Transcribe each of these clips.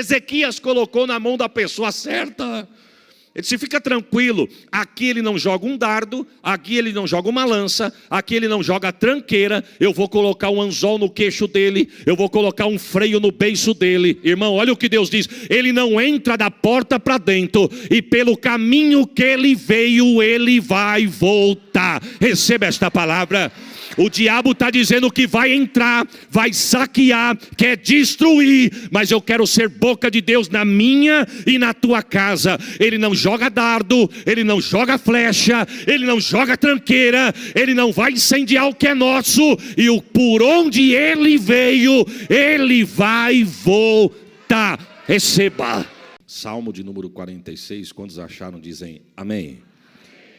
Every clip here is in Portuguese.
Ezequias colocou na mão da pessoa certa. Ele disse, fica tranquilo, aqui ele não joga um dardo, aqui ele não joga uma lança, aqui ele não joga tranqueira, eu vou colocar um anzol no queixo dele, eu vou colocar um freio no beiço dele. Irmão, olha o que Deus diz, ele não entra da porta para dentro, e pelo caminho que ele veio, ele vai voltar. Receba esta palavra. O diabo está dizendo que vai entrar, vai saquear, quer destruir, mas eu quero ser boca de Deus na minha e na tua casa. Ele não joga dardo, ele não joga flecha, ele não joga tranqueira, ele não vai incendiar o que é nosso, e por onde ele veio, ele vai voltar. Receba. Salmo de número 46, quantos acharam, dizem amém.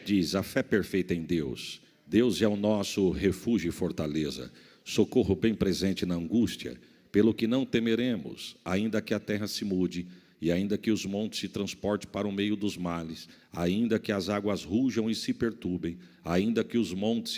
Diz, a fé perfeita em Deus. Deus é o nosso refúgio e fortaleza, socorro bem presente na angústia, pelo que não temeremos, ainda que a terra se mude, e ainda que os montes se transportem para o meio dos males, ainda que as águas rujam e se perturbem, ainda que os montes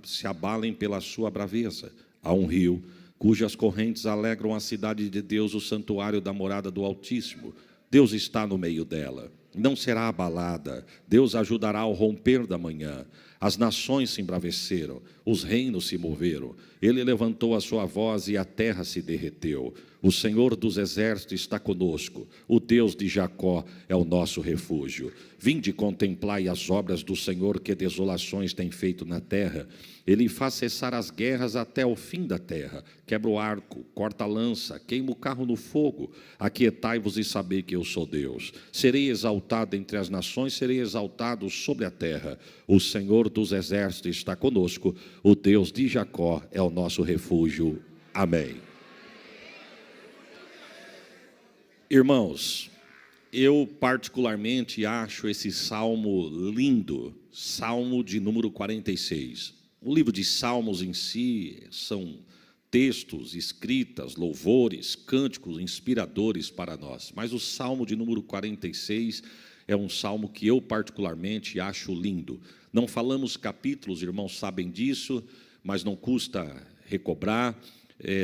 se abalem pela sua braveza. Há um rio, cujas correntes alegram a cidade de Deus, o santuário da morada do Altíssimo. Deus está no meio dela, não será abalada. Deus ajudará ao romper da manhã. As nações se embraveceram, os reinos se moveram. Ele levantou a sua voz e a terra se derreteu. O Senhor dos exércitos está conosco. O Deus de Jacó é o nosso refúgio. Vinde contemplai as obras do Senhor, que desolações tem feito na terra. Ele faz cessar as guerras até o fim da terra. Quebra o arco, corta a lança, queima o carro no fogo. Aquietai-vos e sabei que eu sou Deus. Serei exaltado entre as nações, serei exaltado sobre a terra. O Senhor dos exércitos está conosco. O Deus de Jacó é o nosso refúgio. Amém. Irmãos, eu particularmente acho esse salmo lindo, salmo de número 46. O livro de Salmos em si são textos, escritas, louvores, cânticos inspiradores para nós. Mas o salmo de número 46 é um salmo que eu particularmente acho lindo. Não falamos capítulos, irmãos sabem disso, mas não custa recobrar.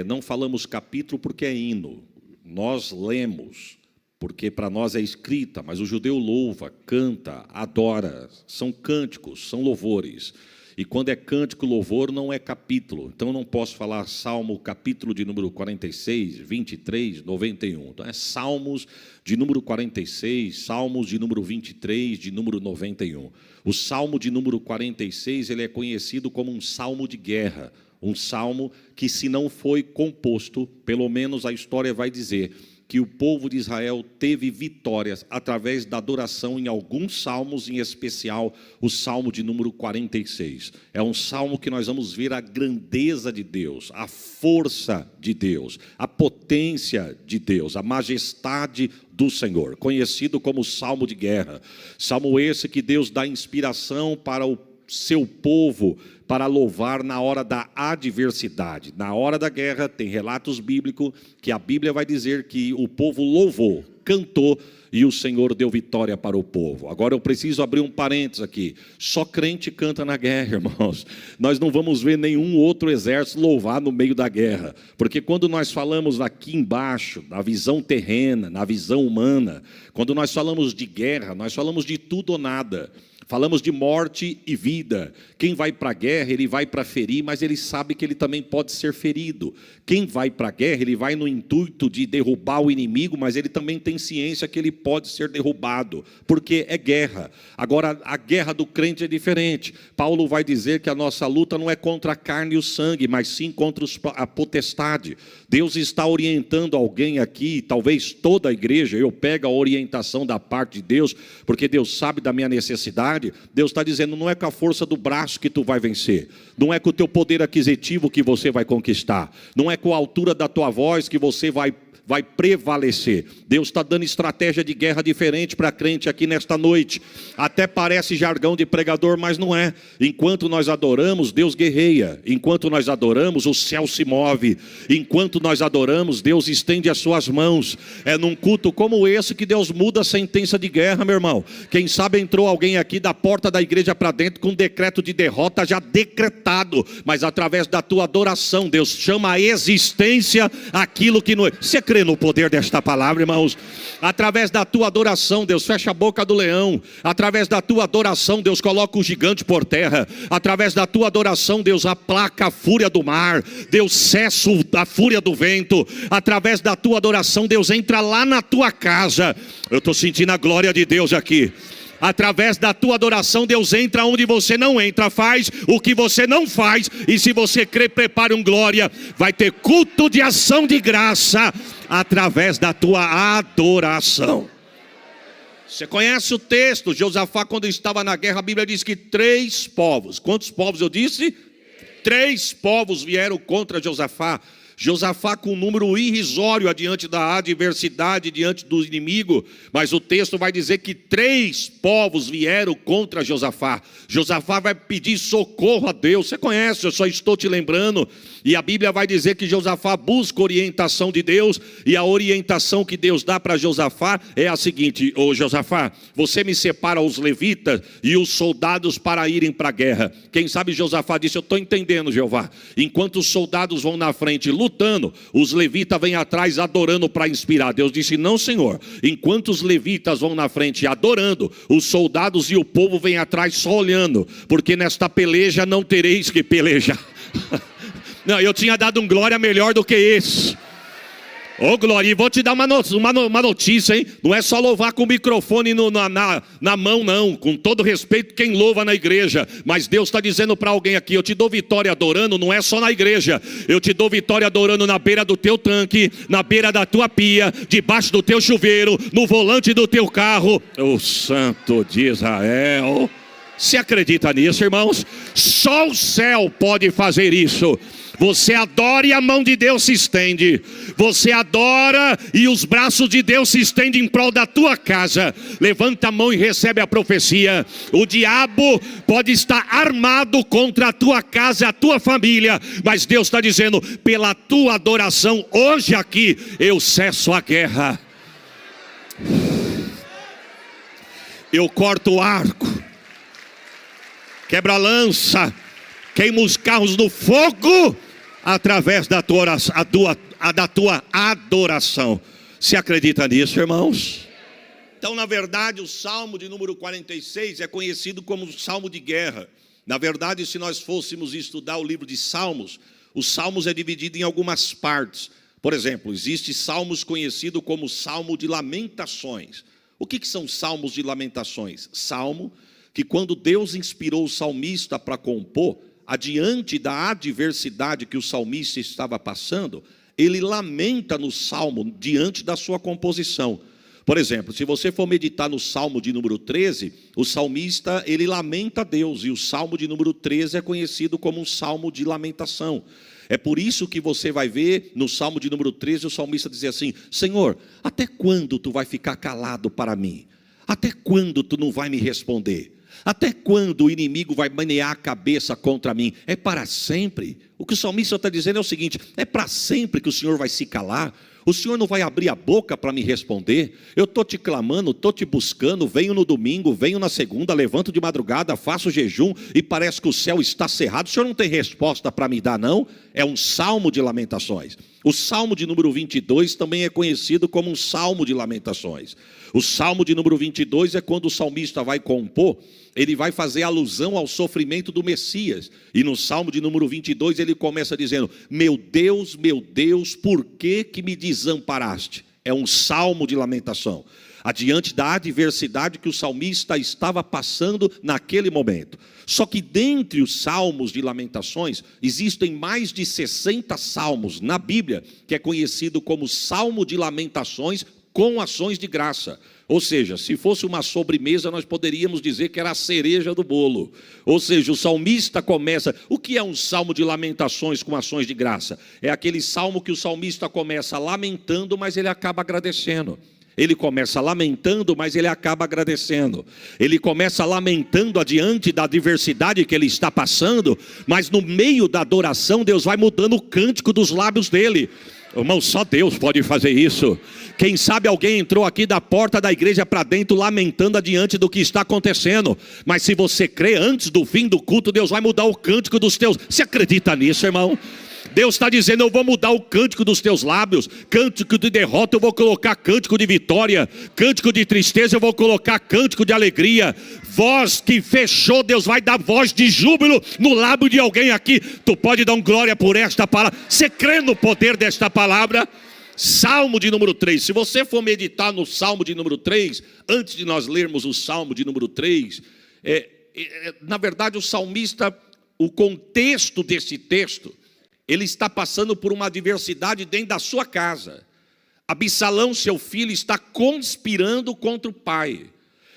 Não falamos capítulo porque é hino. Nós lemos, porque para nós é escrita, mas o judeu louva, canta, adora, são cânticos, são louvores. E quando é cântico, louvor, não é capítulo. Então eu não posso falar salmo, capítulo de número 46, 23, 91. Então é salmos de número 46, salmos de número 23, de número 91. O salmo de número 46, ele é conhecido como um salmo de guerra. Um salmo que, se não foi composto, pelo menos a história vai dizer que o povo de Israel teve vitórias através da adoração em alguns salmos, em especial o salmo de número 46. É um salmo que nós vamos ver a grandeza de Deus, a força de Deus, a potência de Deus, a majestade do Senhor, conhecido como salmo de guerra. Salmo esse que Deus dá inspiração para o seu povo para louvar na hora da adversidade. Na hora da guerra tem relatos bíblicos que a Bíblia vai dizer que o povo louvou, cantou e o Senhor deu vitória para o povo. Agora eu preciso abrir um parênteses aqui. Só crente canta na guerra, irmãos. Nós não vamos ver nenhum outro exército louvar no meio da guerra. Porque quando nós falamos aqui embaixo, na visão terrena, na visão humana, quando nós falamos de guerra, nós falamos de tudo ou nada. Falamos de morte e vida. Quem vai para a guerra, ele vai para ferir, mas ele sabe que ele também pode ser ferido. Quem vai para a guerra, ele vai no intuito de derrubar o inimigo, mas ele também tem ciência que ele pode ser derrubado, porque é guerra. Agora, a guerra do crente é diferente. Paulo vai dizer que a nossa luta não é contra a carne e o sangue, mas sim contra a potestade. Deus está orientando alguém aqui, talvez toda a igreja, eu pego a orientação da parte de Deus, porque Deus sabe da minha necessidade. Deus está dizendo, não é com a força do braço que tu vai vencer, não é com o teu poder aquisitivo que você vai conquistar, não é com a altura da tua voz que você vai prevalecer. Deus está dando estratégia de guerra diferente para crente aqui nesta noite. Até parece jargão de pregador, mas não é. Enquanto nós adoramos, Deus guerreia. Enquanto nós adoramos, o céu se move. Enquanto nós adoramos, Deus estende as suas mãos. É num culto como esse que Deus muda a sentença de guerra, meu irmão. Quem sabe entrou alguém aqui da porta da igreja para dentro com um decreto de derrota já decretado, mas através da tua adoração, Deus chama a existência aquilo que não é. Você crê crê no poder desta palavra, irmãos? Através da tua adoração, Deus fecha a boca do leão. Através da tua adoração, Deus coloca o gigante por terra. Através da tua adoração, Deus aplaca a fúria do mar. Deus cessa a fúria do vento. Através da tua adoração, Deus entra lá na tua casa. Eu estou sentindo a glória de Deus aqui. Através da tua adoração, Deus entra onde você não entra, faz o que você não faz. E se você crê, prepare um glória. Vai ter culto de ação de graça através da tua adoração. Você conhece o texto? Josafá, quando estava na guerra, a Bíblia diz que 3 povos. Quantos povos eu disse? 3 povos vieram contra Josafá. Josafá com um número irrisório adiante da adversidade, diante do inimigo. Mas o texto vai dizer que 3 povos vieram contra Josafá. Josafá vai pedir socorro a Deus. Você conhece, eu só estou te lembrando. E a Bíblia vai dizer que Josafá busca orientação de Deus. E a orientação que Deus dá para Josafá é a seguinte: ô Josafá, você me separa os levitas e os soldados para irem para a guerra. Quem sabe Josafá disse: eu estou entendendo, Jeová. Enquanto os soldados vão na frente lutando, os levitas vêm atrás adorando para inspirar. Deus disse: não, Senhor. Enquanto os levitas vão na frente adorando, os soldados e o povo vêm atrás só olhando, porque nesta peleja não tereis que pelejar. Não, eu tinha dado um glória melhor do que esse. Ô glória, e vou te dar uma notícia, hein? Não é só louvar com o microfone na mão, não. Com todo respeito, quem louva na igreja. Mas Deus está dizendo para alguém aqui: eu te dou vitória adorando, não é só na igreja. Eu te dou vitória adorando na beira do teu tanque, na beira da tua pia, debaixo do teu chuveiro, no volante do teu carro. O Santo de Israel. Você acredita nisso, irmãos? Só o céu pode fazer isso. Você adora e a mão de Deus se estende. Você adora e os braços de Deus se estendem em prol da tua casa. Levanta a mão e recebe a profecia. O diabo pode estar armado contra a tua casa, a tua família, mas Deus está dizendo: pela tua adoração, hoje aqui, eu cesso a guerra. Eu corto o arco, quebra a lança, queima os carros no fogo, através da tua adoração. Você acredita nisso, irmãos? Então, na verdade, o Salmo de número 46 é conhecido como o Salmo de guerra. Na verdade, se nós fôssemos estudar o livro de Salmos, os Salmos é dividido em algumas partes. Por exemplo, existe Salmos conhecido como Salmo de Lamentações. O que são Salmos de Lamentações? Salmo que, quando Deus inspirou o salmista para compor, adiante da adversidade que o salmista estava passando, ele lamenta no salmo diante da sua composição. Por exemplo, se você for meditar no Salmo de número 13, o salmista, ele lamenta a Deus, e o Salmo de número 13 é conhecido como um salmo de lamentação. É por isso que você vai ver no Salmo de número 13 o salmista dizer assim: Senhor, até quando tu vai ficar calado para mim? Até quando tu não vai me responder? Até quando o inimigo vai menear a cabeça contra mim? É para sempre? O que o salmista está dizendo é o seguinte: é para sempre que o Senhor vai se calar? O Senhor não vai abrir a boca para me responder? Eu estou te clamando, estou te buscando, venho no domingo, venho na segunda, levanto de madrugada, faço jejum e parece que o céu está cerrado. O Senhor não tem resposta para me dar, não? É um salmo de lamentações. O Salmo de número 22 também é conhecido como um salmo de lamentações. O Salmo de número 22 é quando o salmista vai compor, ele vai fazer alusão ao sofrimento do Messias. E no Salmo de número 22 ele começa dizendo: meu Deus, por que me desamparaste? É um salmo de lamentação, adiante da adversidade que o salmista estava passando naquele momento. Só que dentre os salmos de lamentações, existem mais de 60 salmos na Bíblia, que é conhecido como Salmo de Lamentações com ações de graça. Ou seja, se fosse uma sobremesa, nós poderíamos dizer que era a cereja do bolo. Ou seja, o salmista começa... O que é um salmo de lamentações com ações de graça? É aquele salmo que o salmista começa lamentando, mas ele acaba agradecendo. Ele começa lamentando, mas ele acaba agradecendo. Ele começa lamentando adiante da adversidade que ele está passando, mas no meio da adoração, Deus vai mudando o cântico dos lábios dele. Irmão, só Deus pode fazer isso. Quem sabe alguém entrou aqui da porta da igreja para dentro lamentando adiante do que está acontecendo. Mas se você crê, antes do fim do culto, Deus vai mudar o cântico dos teus. Você acredita nisso, irmão? Deus está dizendo: eu vou mudar o cântico dos teus lábios. Cântico de derrota eu vou colocar cântico de vitória. Cântico de tristeza eu vou colocar cântico de alegria. Voz que fechou, Deus vai dar voz de júbilo no lábio de alguém aqui. Tu pode dar um glória por esta palavra. Você crê no poder desta palavra? Salmo de número 3. Se você for meditar no Salmo de número 3, antes de nós lermos o Salmo de número 3, na verdade o salmista, o contexto desse texto, ele está passando por uma adversidade dentro da sua casa. Absalão, seu filho, está conspirando contra o pai.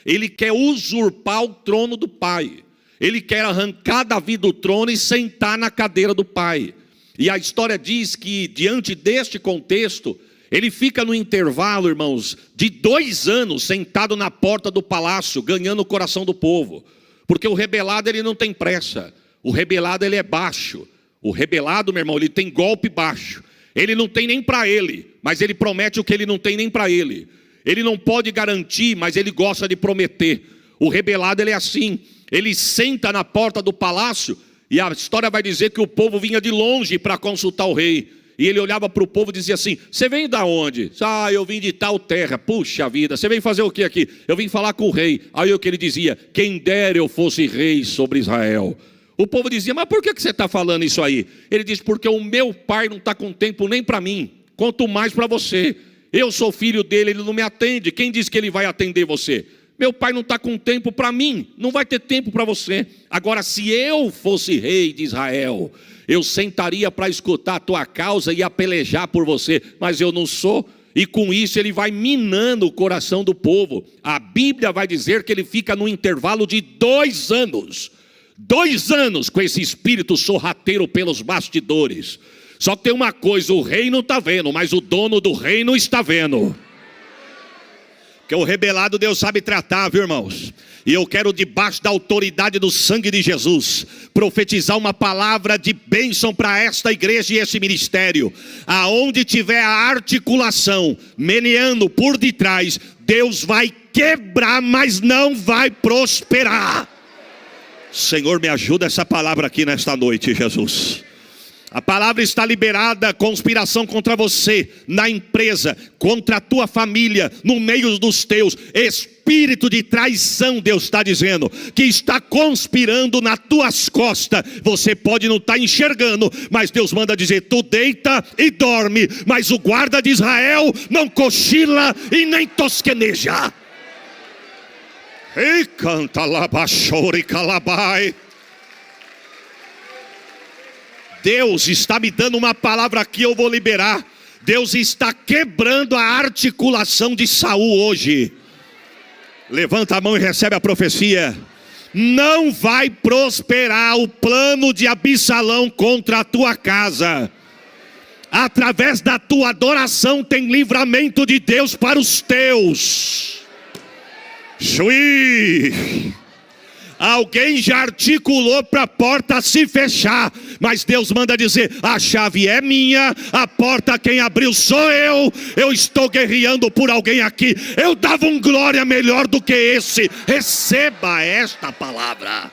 Ele quer usurpar o trono do pai. Ele quer arrancar Davi do trono e sentar na cadeira do pai. E a história diz que, diante deste contexto, ele fica no intervalo, irmãos, de 2 anos sentado na porta do palácio, ganhando o coração do povo. Porque o rebelado, ele não tem pressa. O rebelado, ele é baixo. O rebelado, meu irmão, ele tem golpe baixo. Ele não tem nem para ele, mas ele promete o que ele não tem nem para ele. Ele não pode garantir, mas ele gosta de prometer. O rebelado, ele é assim. Ele senta na porta do palácio, e a história vai dizer que o povo vinha de longe para consultar o rei. E ele olhava para o povo e dizia assim: você vem da onde? Ah, eu vim de tal terra. Puxa vida, você vem fazer o que aqui? Eu vim falar com o rei. Aí o que ele dizia: quem dera eu fosse rei sobre Israel. O povo dizia: mas por que você está falando isso aí? Ele diz: porque o meu pai não está com tempo nem para mim, quanto mais para você. Eu sou filho dele, ele não me atende. Quem diz que ele vai atender você? Meu pai não está com tempo para mim, não vai ter tempo para você. Agora, se eu fosse rei de Israel, eu sentaria para escutar a tua causa e ia pelejar por você. Mas eu não sou, e com isso ele vai minando o coração do povo. A Bíblia vai dizer que ele fica no intervalo de 2 anos. 2 anos com esse espírito sorrateiro pelos bastidores. Só que tem uma coisa: o rei não está vendo, mas o dono do reino está vendo. Porque o rebelado Deus sabe tratar, viu, irmãos? E eu quero, debaixo da autoridade do sangue de Jesus, profetizar uma palavra de bênção para esta igreja e esse ministério. Aonde tiver a articulação meneando por detrás, Deus vai quebrar, mas não vai prosperar. Senhor, me ajuda essa palavra aqui nesta noite, Jesus. A palavra está liberada: conspiração contra você, na empresa, contra a tua família, no meio dos teus. Espírito de traição, Deus está dizendo, que está conspirando nas tuas costas. Você pode não estar enxergando, mas Deus manda dizer: tu deita e dorme, mas o guarda de Israel não cochila e nem tosqueneja. E canta labachore calabai. Deus está me dando uma palavra aqui, eu vou liberar. Deus está quebrando a articulação de Saul hoje. Levanta a mão e recebe a profecia. Não vai prosperar o plano de Absalão contra a tua casa. Através da tua adoração tem livramento de Deus para os teus. Chuí. Alguém já articulou para a porta se fechar, mas Deus manda dizer: a chave é minha, a porta quem abriu sou eu. Eu estou guerreando por alguém aqui. Eu dava um glória melhor do que esse. Receba esta palavra.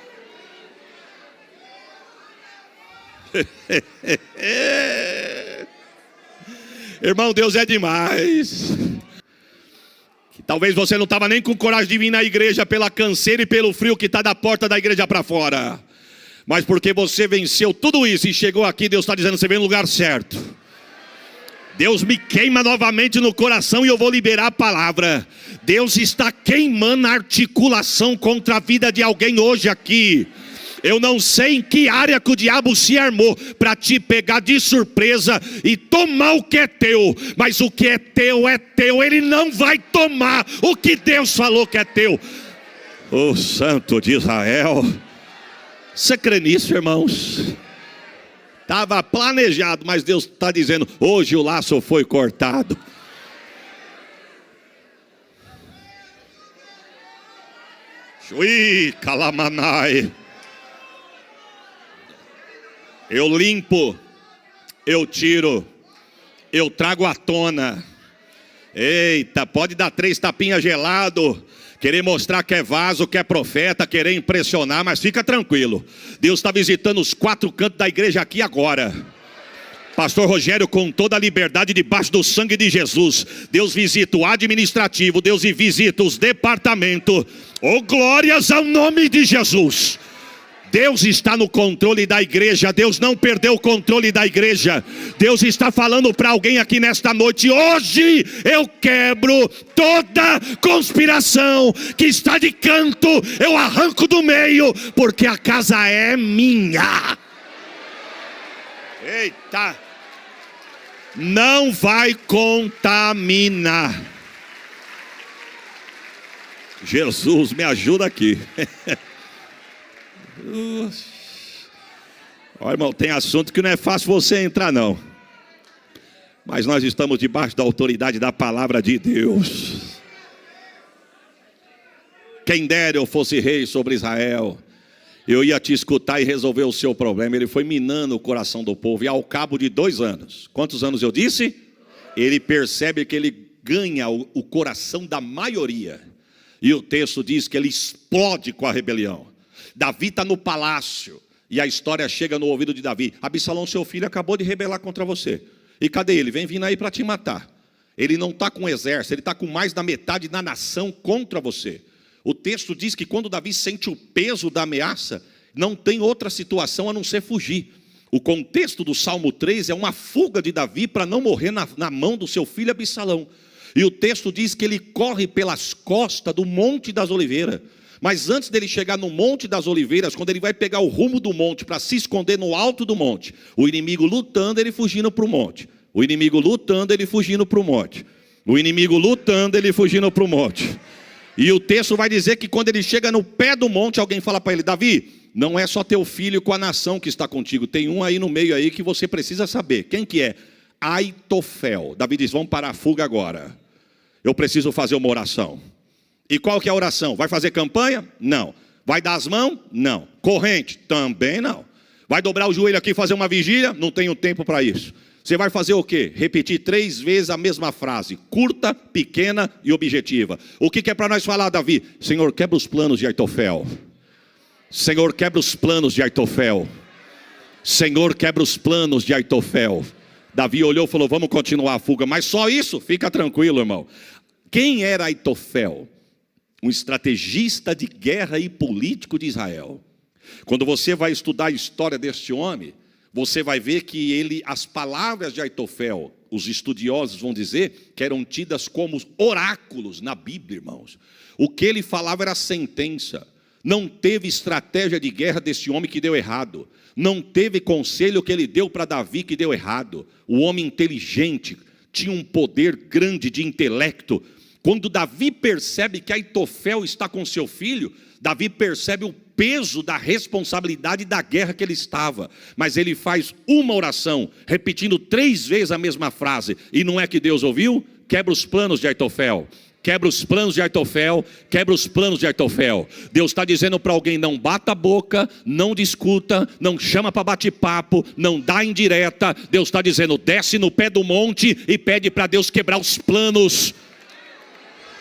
Irmão, Deus é demais. Talvez você não estava nem com coragem de vir na igreja pela canseira e pelo frio que está da porta da igreja para fora. Mas porque você venceu tudo isso e chegou aqui, Deus está dizendo: você vem no lugar certo. Deus me queima novamente no coração e eu vou liberar a palavra. Deus está queimando a articulação contra a vida de alguém hoje aqui. Eu não sei em que área que o diabo se armou para te pegar de surpresa e tomar o que é teu. Mas o que é teu, ele não vai tomar o que Deus falou que é teu. O Santo de Israel. Você crê nisso, irmãos? Estava planejado, mas Deus está dizendo: hoje o laço foi cortado. Chui, calamanai. Eu limpo, eu tiro, eu trago à tona. Eita, pode dar 3 tapinhas gelado, querer mostrar que é vaso, que é profeta, querer impressionar, mas fica tranquilo. Deus está visitando os 4 cantos da igreja aqui agora. Pastor Rogério, com toda a liberdade debaixo do sangue de Jesus, Deus visita o administrativo, Deus visita os departamentos. Oh, glórias ao nome de Jesus. Deus está no controle da igreja. Deus não perdeu o controle da igreja. Deus está falando para alguém aqui nesta noite: hoje eu quebro toda conspiração que está de canto, eu arranco do meio, porque a casa é minha. Eita! Não vai contaminar. Jesus, me ajuda aqui. Olha, irmão, tem assunto que não é fácil você entrar, não. Mas nós estamos debaixo da autoridade da palavra de Deus. Quem dera eu fosse rei sobre Israel, eu ia te escutar e resolver o seu problema. Ele foi minando o coração do povo. E ao cabo de 2 anos, quantos anos eu disse? Ele percebe que ele ganha o coração da maioria. E o texto diz que ele explode com a rebelião. Davi está no palácio. E a história chega no ouvido de Davi: Absalão, seu filho, acabou de rebelar contra você. E cadê ele? Vem vindo aí para te matar. Ele não está com exército, ele está com mais da metade da nação contra você. O texto diz que quando Davi sente o peso da ameaça, não tem outra situação a não ser fugir. O contexto do Salmo 3 é uma fuga de Davi para não morrer na mão do seu filho Absalão. E o texto diz que ele corre pelas costas do Monte das Oliveiras. Mas antes dele chegar no Monte das Oliveiras, quando ele vai pegar o rumo do monte para se esconder no alto do monte, o inimigo lutando, ele fugindo para o monte. O inimigo lutando, ele fugindo para o monte. O inimigo lutando, ele fugindo para o monte. E o texto vai dizer que quando ele chega no pé do monte, alguém fala para ele: Davi, não é só teu filho com a nação que está contigo, tem um aí no meio aí que você precisa saber. Quem que é? Aitofel. Davi diz: vamos parar a fuga agora. Eu preciso fazer uma oração. E qual que é a oração? Vai fazer campanha? Não. Vai dar as mãos? Não. Corrente? Também não. Vai dobrar o joelho aqui e fazer uma vigília? Não tenho tempo para isso. Você vai fazer o quê? Repetir 3 vezes a mesma frase, curta, pequena e objetiva. O que é para nós falar, Davi? Senhor, quebra os planos de Aitofel. Senhor, quebra os planos de Aitofel. Senhor, quebra os planos de Aitofel. Davi olhou e falou: vamos continuar a fuga. Mas só isso? Fica tranquilo, irmão. Quem era Aitofel? Um estrategista de guerra e político de Israel. Quando você vai estudar a história deste homem, você vai ver que as palavras de Aitofel, os estudiosos vão dizer que eram tidas como oráculos na Bíblia, irmãos. O que ele falava era sentença. Não teve estratégia de guerra desse homem que deu errado. Não teve conselho que ele deu para Davi que deu errado. O homem inteligente tinha um poder grande de intelecto. Quando Davi percebe que Aitofel está com seu filho, Davi percebe o peso da responsabilidade da guerra que ele estava. Mas ele faz uma oração, repetindo 3 vezes a mesma frase. E não é que Deus ouviu? Quebra os planos de Aitofel. Quebra os planos de Aitofel. Quebra os planos de Aitofel. Deus está dizendo para alguém: não bata a boca, não discuta, não chama para bate-papo, não dá indireta. Deus está dizendo: desce no pé do monte e pede para Deus quebrar os planos.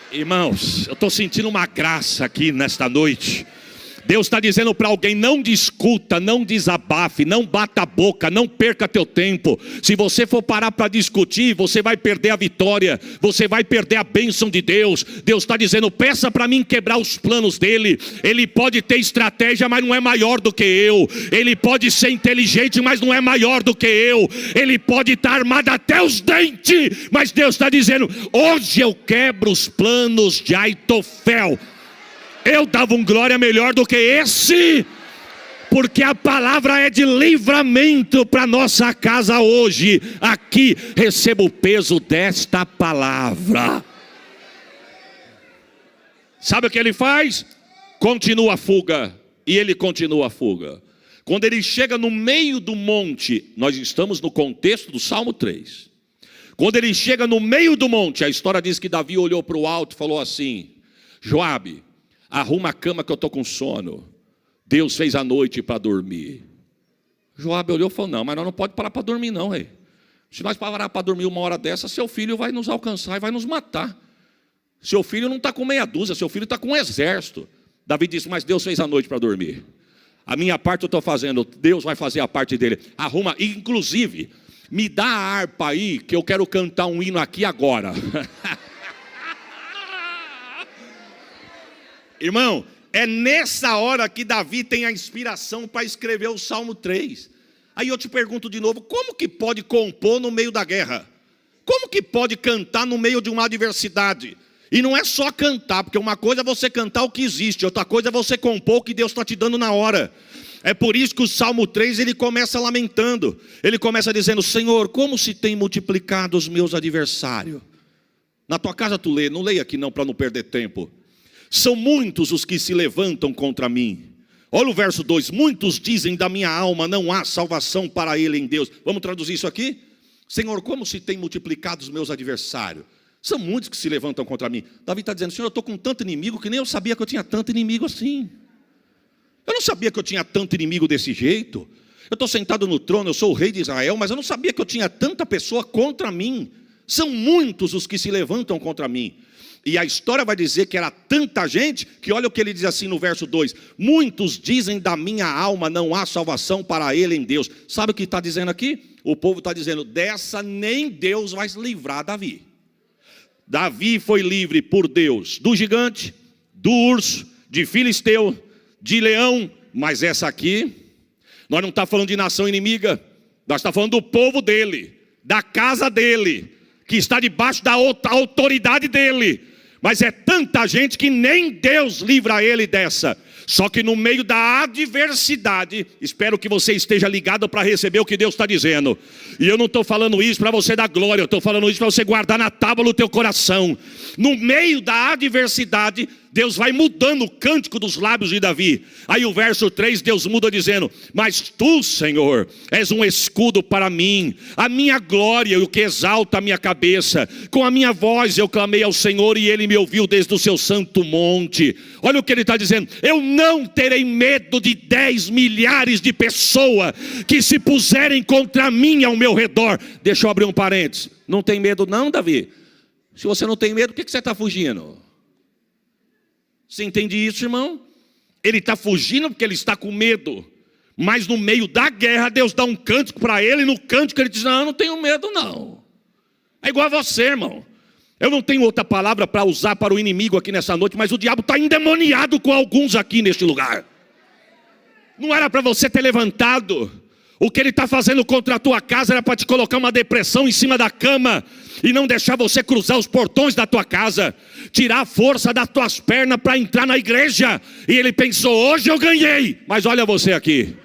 Irmãos, eu estou sentindo uma graça aqui nesta noite. Deus está dizendo para alguém: não discuta, não desabafe, não bata a boca, não perca teu tempo. Se você for parar para discutir, você vai perder a vitória, você vai perder a bênção de Deus. Deus está dizendo: peça para mim quebrar os planos dele. Ele pode ter estratégia, mas não é maior do que eu. Ele pode ser inteligente, mas não é maior do que eu. Ele pode estar armado até os dentes, mas Deus está dizendo: hoje eu quebro os planos de Aitofel. Eu dava um glória melhor do que esse, porque a palavra é de livramento para nossa casa hoje. Aqui recebo o peso desta palavra. Sabe o que ele faz? Continua a fuga. E ele continua a fuga. Quando ele chega no meio do monte, nós estamos no contexto do Salmo 3. Quando ele chega no meio do monte, a história diz que Davi olhou para o alto e falou assim: Joabe, arruma a cama que eu estou com sono. Deus fez a noite para dormir. Joabe olhou e falou: não, mas nós não podemos parar para dormir não, rei. Se nós parar para dormir uma hora dessa, seu filho vai nos alcançar e vai nos matar. Seu filho não está com meia dúzia, seu filho está com um exército. Davi disse: mas Deus fez a noite para dormir. A minha parte eu estou fazendo, Deus vai fazer a parte dele. Arruma, inclusive, Me dá a harpa aí, que eu quero cantar um hino aqui agora. Irmão, é nessa hora que Davi tem a inspiração para escrever o Salmo 3. Aí eu te pergunto de novo, como que pode compor no meio da guerra? Como que pode cantar no meio de uma adversidade? E não é só cantar, porque uma coisa é você cantar o que existe, outra coisa é você compor o que Deus está te dando na hora. É por isso que o Salmo 3, ele começa lamentando. Ele começa dizendo: Senhor, como se tem multiplicado os meus adversários. Na tua casa tu lê, não leia aqui não, para não perder tempo. São muitos os que se levantam contra mim. Olha o verso 2, muitos dizem da minha alma, não há salvação para ele em Deus. Vamos traduzir isso aqui? Senhor, como se tem multiplicado os meus adversários. São muitos que se levantam contra mim. Davi está dizendo: Senhor, eu estou com tanto inimigo que nem eu sabia que eu tinha tanto inimigo assim. Eu não sabia que eu tinha tanto inimigo desse jeito. Eu estou sentado no trono, eu sou o rei de Israel, mas eu não sabia que eu tinha tanta pessoa contra mim. São muitos os que se levantam contra mim. E a história vai dizer que era tanta gente, que olha o que ele diz assim no verso 2. Muitos dizem da minha alma, não há salvação para ele em Deus. Sabe o que está dizendo aqui? O povo está dizendo: dessa nem Deus vai livrar Davi. Davi foi livre por Deus do gigante, do urso, de filisteu, de leão. Mas essa aqui, nós não estamos falando de nação inimiga. Nós estamos falando do povo dele, da casa dele, que está debaixo da autoridade dele. Mas é tanta gente que nem Deus livra ele dessa. Só que no meio da adversidade, espero que você esteja ligado para receber o que Deus está dizendo. E eu não estou falando isso para você dar glória, eu estou falando isso para você guardar na tábua do teu coração. No meio da adversidade, Deus vai mudando o cântico dos lábios de Davi. Aí o verso 3, Deus muda dizendo: mas tu, Senhor, és um escudo para mim, a minha glória, o que exalta a minha cabeça. Com a minha voz eu clamei ao Senhor e Ele me ouviu desde o seu santo monte. Olha o que Ele está dizendo: eu não terei medo de 10 milhares de pessoas que se puserem contra mim ao meu redor. Deixa eu abrir um parênteses. Não tem medo não, Davi? Se você não tem medo, por que você está fugindo? Você entende isso, irmão? Ele está fugindo porque ele está com medo. Mas no meio da guerra, Deus dá um cântico para ele. E no cântico ele diz: não, eu não tenho medo não. É igual a você, irmão. Eu não tenho outra palavra para usar para o inimigo aqui nessa noite, mas o diabo está endemoniado com alguns aqui neste lugar. Não era para você ter levantado. O que ele está fazendo contra a tua casa era para te colocar uma depressão em cima da cama e não deixar você cruzar os portões da tua casa, tirar a força das tuas pernas para entrar na igreja. E ele pensou: hoje eu ganhei. Mas olha você aqui,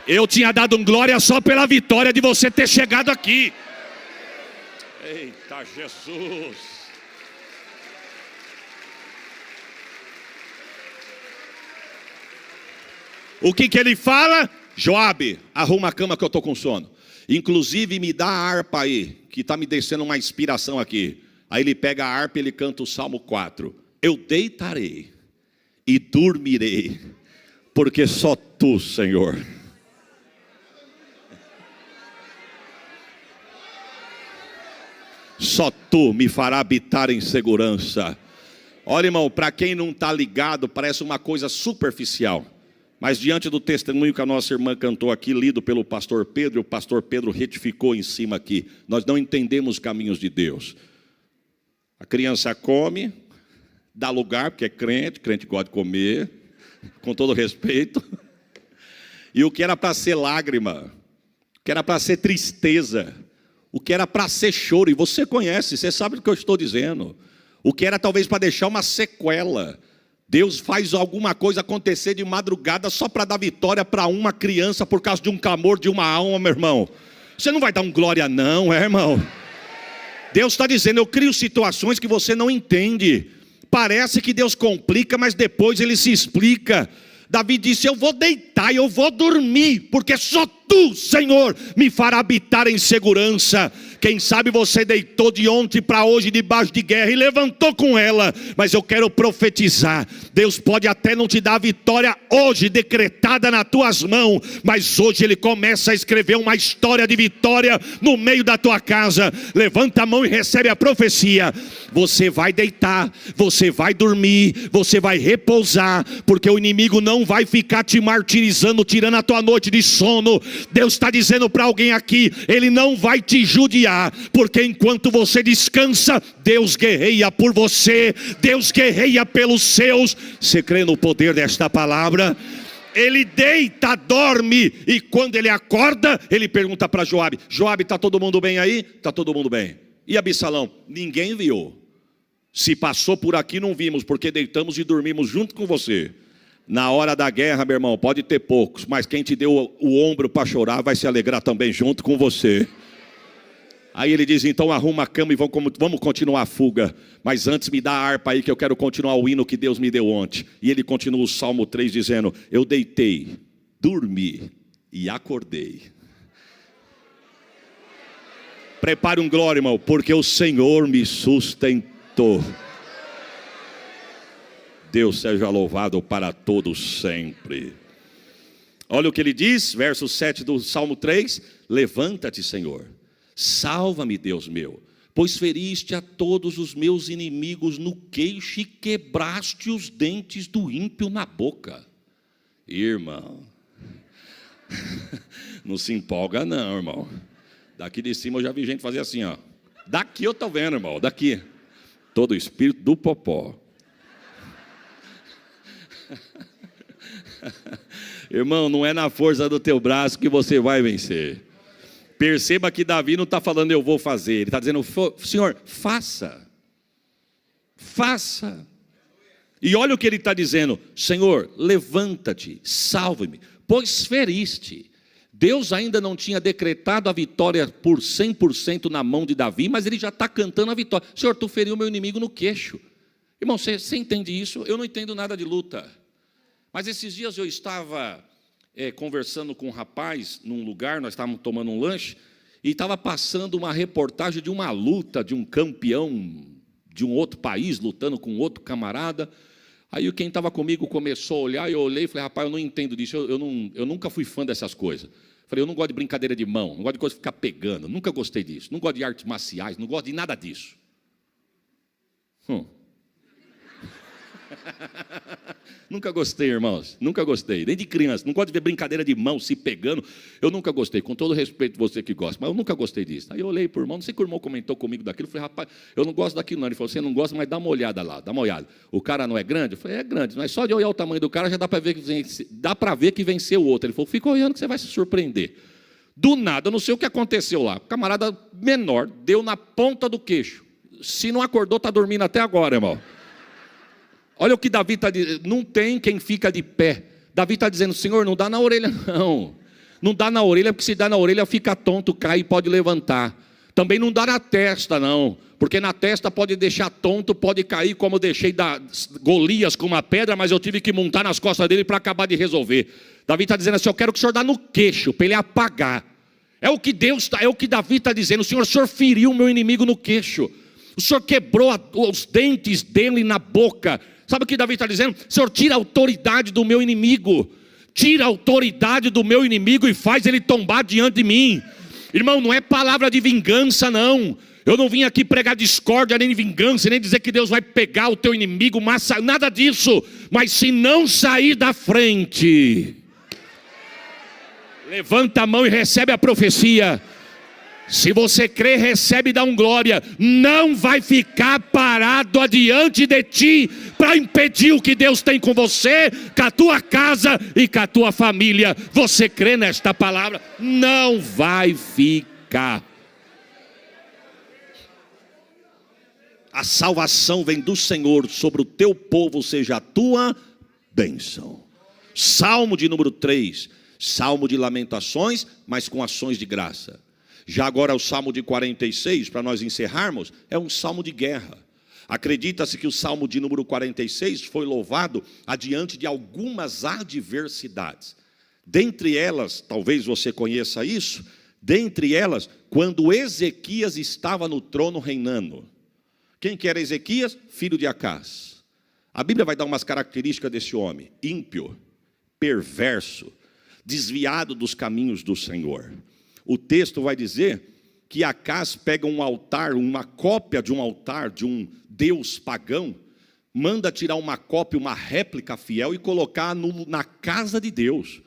eu tinha dado um glória só pela vitória de você ter chegado aqui. Eita Jesus! O que ele fala? Joabe, arruma a cama que eu estou com sono. Inclusive me dá a harpa aí, que está me descendo uma inspiração aqui. Aí ele pega a harpa e ele canta o Salmo 4. Eu deitarei e dormirei, porque só tu, Senhor. Só tu me fará habitar em segurança. Olha, irmão, para quem não está ligado, parece uma coisa superficial. Mas diante do testemunho que a nossa irmã cantou aqui, lido pelo pastor Pedro, o pastor Pedro retificou em cima aqui. Nós não entendemos os caminhos de Deus. A criança come, dá lugar, porque é crente gosta de comer, com todo respeito. E o que era para ser lágrima, o que era para ser tristeza, o que era para ser choro, e você conhece, você sabe do que eu estou dizendo. O que era talvez para deixar uma sequela. Deus faz alguma coisa acontecer de madrugada só para dar vitória para uma criança por causa de um clamor de uma alma, meu irmão. Você não vai dar um glória não, irmão? Deus está dizendo: eu crio situações que você não entende. Parece que Deus complica, mas depois Ele se explica. Davi disse: eu vou deitar e eu vou dormir, porque só tu, Senhor, me fará habitar em segurança. Quem sabe você deitou de ontem para hoje debaixo de guerra e levantou com ela, mas eu quero profetizar: Deus pode até não te dar a vitória hoje decretada nas tuas mãos, mas hoje Ele começa a escrever uma história de vitória no meio da tua casa. Levanta a mão e recebe a profecia. Você vai deitar, você vai dormir, você vai repousar, porque o inimigo não vai ficar te martirizando, tirando a tua noite de sono. Deus está dizendo para alguém aqui: Ele não vai te judiar, porque enquanto você descansa, Deus guerreia por você, Deus guerreia pelos seus. Você crê no poder desta palavra? Ele deita, dorme, e quando ele acorda, ele pergunta para Joabe: Joabe, está todo mundo bem aí? Está todo mundo bem. E Absalão? Ninguém viu. Se passou por aqui não vimos, porque deitamos e dormimos junto com você. Na hora da guerra, meu irmão, pode ter poucos, mas quem te deu o ombro para chorar vai se alegrar também junto com você. Aí ele diz: então arruma a cama e vamos continuar a fuga. Mas antes me dá a harpa aí, que eu quero continuar o hino que Deus me deu ontem. E ele continua o Salmo 3 dizendo: eu deitei, dormi e acordei. Prepare um glória, irmão, porque o Senhor me sustentou. Deus seja louvado para todos sempre. Olha o que ele diz, verso 7 do Salmo 3: levanta-te, Senhor, salva-me, Deus meu, pois feriste a todos os meus inimigos no queixo e quebraste os dentes do ímpio na boca. Irmão, não se empolga não, irmão. Daqui de cima eu já vi gente fazer assim, ó. Daqui eu estou vendo, irmão, daqui. Todo o espírito do popó. Irmão, não é na força do teu braço que você vai vencer. Perceba que Davi não está falando eu vou fazer. Ele está dizendo: Senhor, faça. Faça. E olha o que ele está dizendo: Senhor, levanta-te, salve-me, pois feriste. Deus ainda não tinha decretado a vitória por 100% na mão de Davi, mas ele já está cantando a vitória. Senhor, tu feriu meu inimigo no queixo. Irmão, você entende isso? Eu não entendo nada de luta. Mas esses dias eu estava conversando com um rapaz num lugar, nós estávamos tomando um lanche, e estava passando uma reportagem de uma luta de um campeão de um outro país, lutando com outro camarada. Aí quem estava comigo começou a olhar, e eu olhei e falei: rapaz, eu não entendo disso, eu nunca fui fã dessas coisas. Falei: eu não gosto de brincadeira de mão, não gosto de coisa de ficar pegando, nunca gostei disso, não gosto de artes marciais, não gosto de nada disso. Nunca gostei, irmãos, nunca gostei, nem de criança, não gosto de ver brincadeira de mão se pegando, eu nunca gostei, com todo respeito você que gosta, mas eu nunca gostei disso. Aí eu olhei para o irmão, não sei que o irmão comentou comigo daquilo, eu falei: rapaz, eu não gosto daquilo não. Ele falou: você não gosta, mas dá uma olhada lá, dá uma olhada. O cara não é grande? Eu falei: é grande, mas só de olhar o tamanho do cara já dá para ver que venceu o outro. Ele falou: fica olhando que você vai se surpreender. Do nada, eu não sei o que aconteceu lá, o camarada menor deu na ponta do queixo. Se não acordou, está dormindo até agora, irmão. Olha o que Davi está dizendo: não tem quem fica de pé. Davi está dizendo: Senhor, não dá na orelha não. Não dá na orelha, porque se dá na orelha fica tonto, cai e pode levantar. Também não dá na testa não, porque na testa pode deixar tonto, pode cair, como eu deixei Golias com uma pedra, mas eu tive que montar nas costas dele para acabar de resolver. Davi está dizendo assim: eu quero que o Senhor dá no queixo, para ele apagar. É o que Davi está dizendo: o Senhor feriu o meu inimigo no queixo. O Senhor quebrou os dentes dele na boca. Sabe o que Davi está dizendo? Senhor, tira a autoridade do meu inimigo. Tira a autoridade do meu inimigo e faz ele tombar diante de mim. Irmão, não é palavra de vingança não. Eu não vim aqui pregar discórdia, nem vingança, nem dizer que Deus vai pegar o teu inimigo, nada disso. Mas se não sair da frente, levanta a mão e recebe a profecia. Se você crê, recebe e dá um glória. Não vai ficar parado adiante de ti para impedir o que Deus tem com você, com a tua casa e com a tua família. Você crê nesta palavra? Não vai ficar. A salvação vem do Senhor, sobre o teu povo seja a tua bênção. Salmo de número 3, salmo de lamentações, mas com ações de graça. Já agora o Salmo de 46, para nós encerrarmos, é um salmo de guerra. Acredita-se que o Salmo de número 46 foi louvado adiante de algumas adversidades. Dentre elas, talvez você conheça isso, dentre elas, quando Ezequias estava no trono reinando. Quem que era Ezequias? Filho de Acás. A Bíblia vai dar umas características desse homem: ímpio, perverso, desviado dos caminhos do Senhor. O texto vai dizer que Acás pega um altar, uma cópia de um altar de um deus pagão, manda tirar uma cópia, uma réplica fiel e colocar na casa de Deus.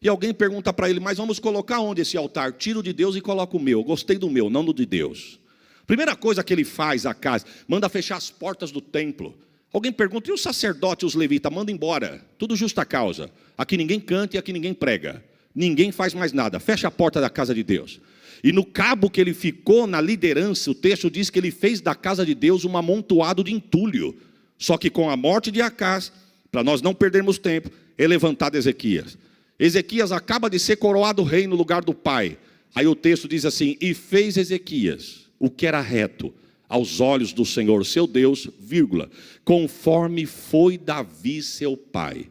E alguém pergunta para ele, mas vamos colocar onde esse altar? Tiro de Deus e coloco o meu. Gostei do meu, não do de Deus. Primeira coisa que ele faz a casa, manda fechar as portas do templo. Alguém pergunta, e o sacerdote e os levitas? Manda embora, tudo justa causa. Aqui ninguém canta e aqui ninguém prega. Ninguém faz mais nada, fecha a porta da casa de Deus. E no cabo que ele ficou na liderança, o texto diz que ele fez da casa de Deus um amontoado de entulho. Só que com a morte de Acás, para nós não perdermos tempo, é levantado Ezequias. Ezequias acaba de ser coroado rei no lugar do pai. Aí o texto diz assim, e fez Ezequias o que era reto aos olhos do Senhor, seu Deus, vírgula, conforme foi Davi, seu pai.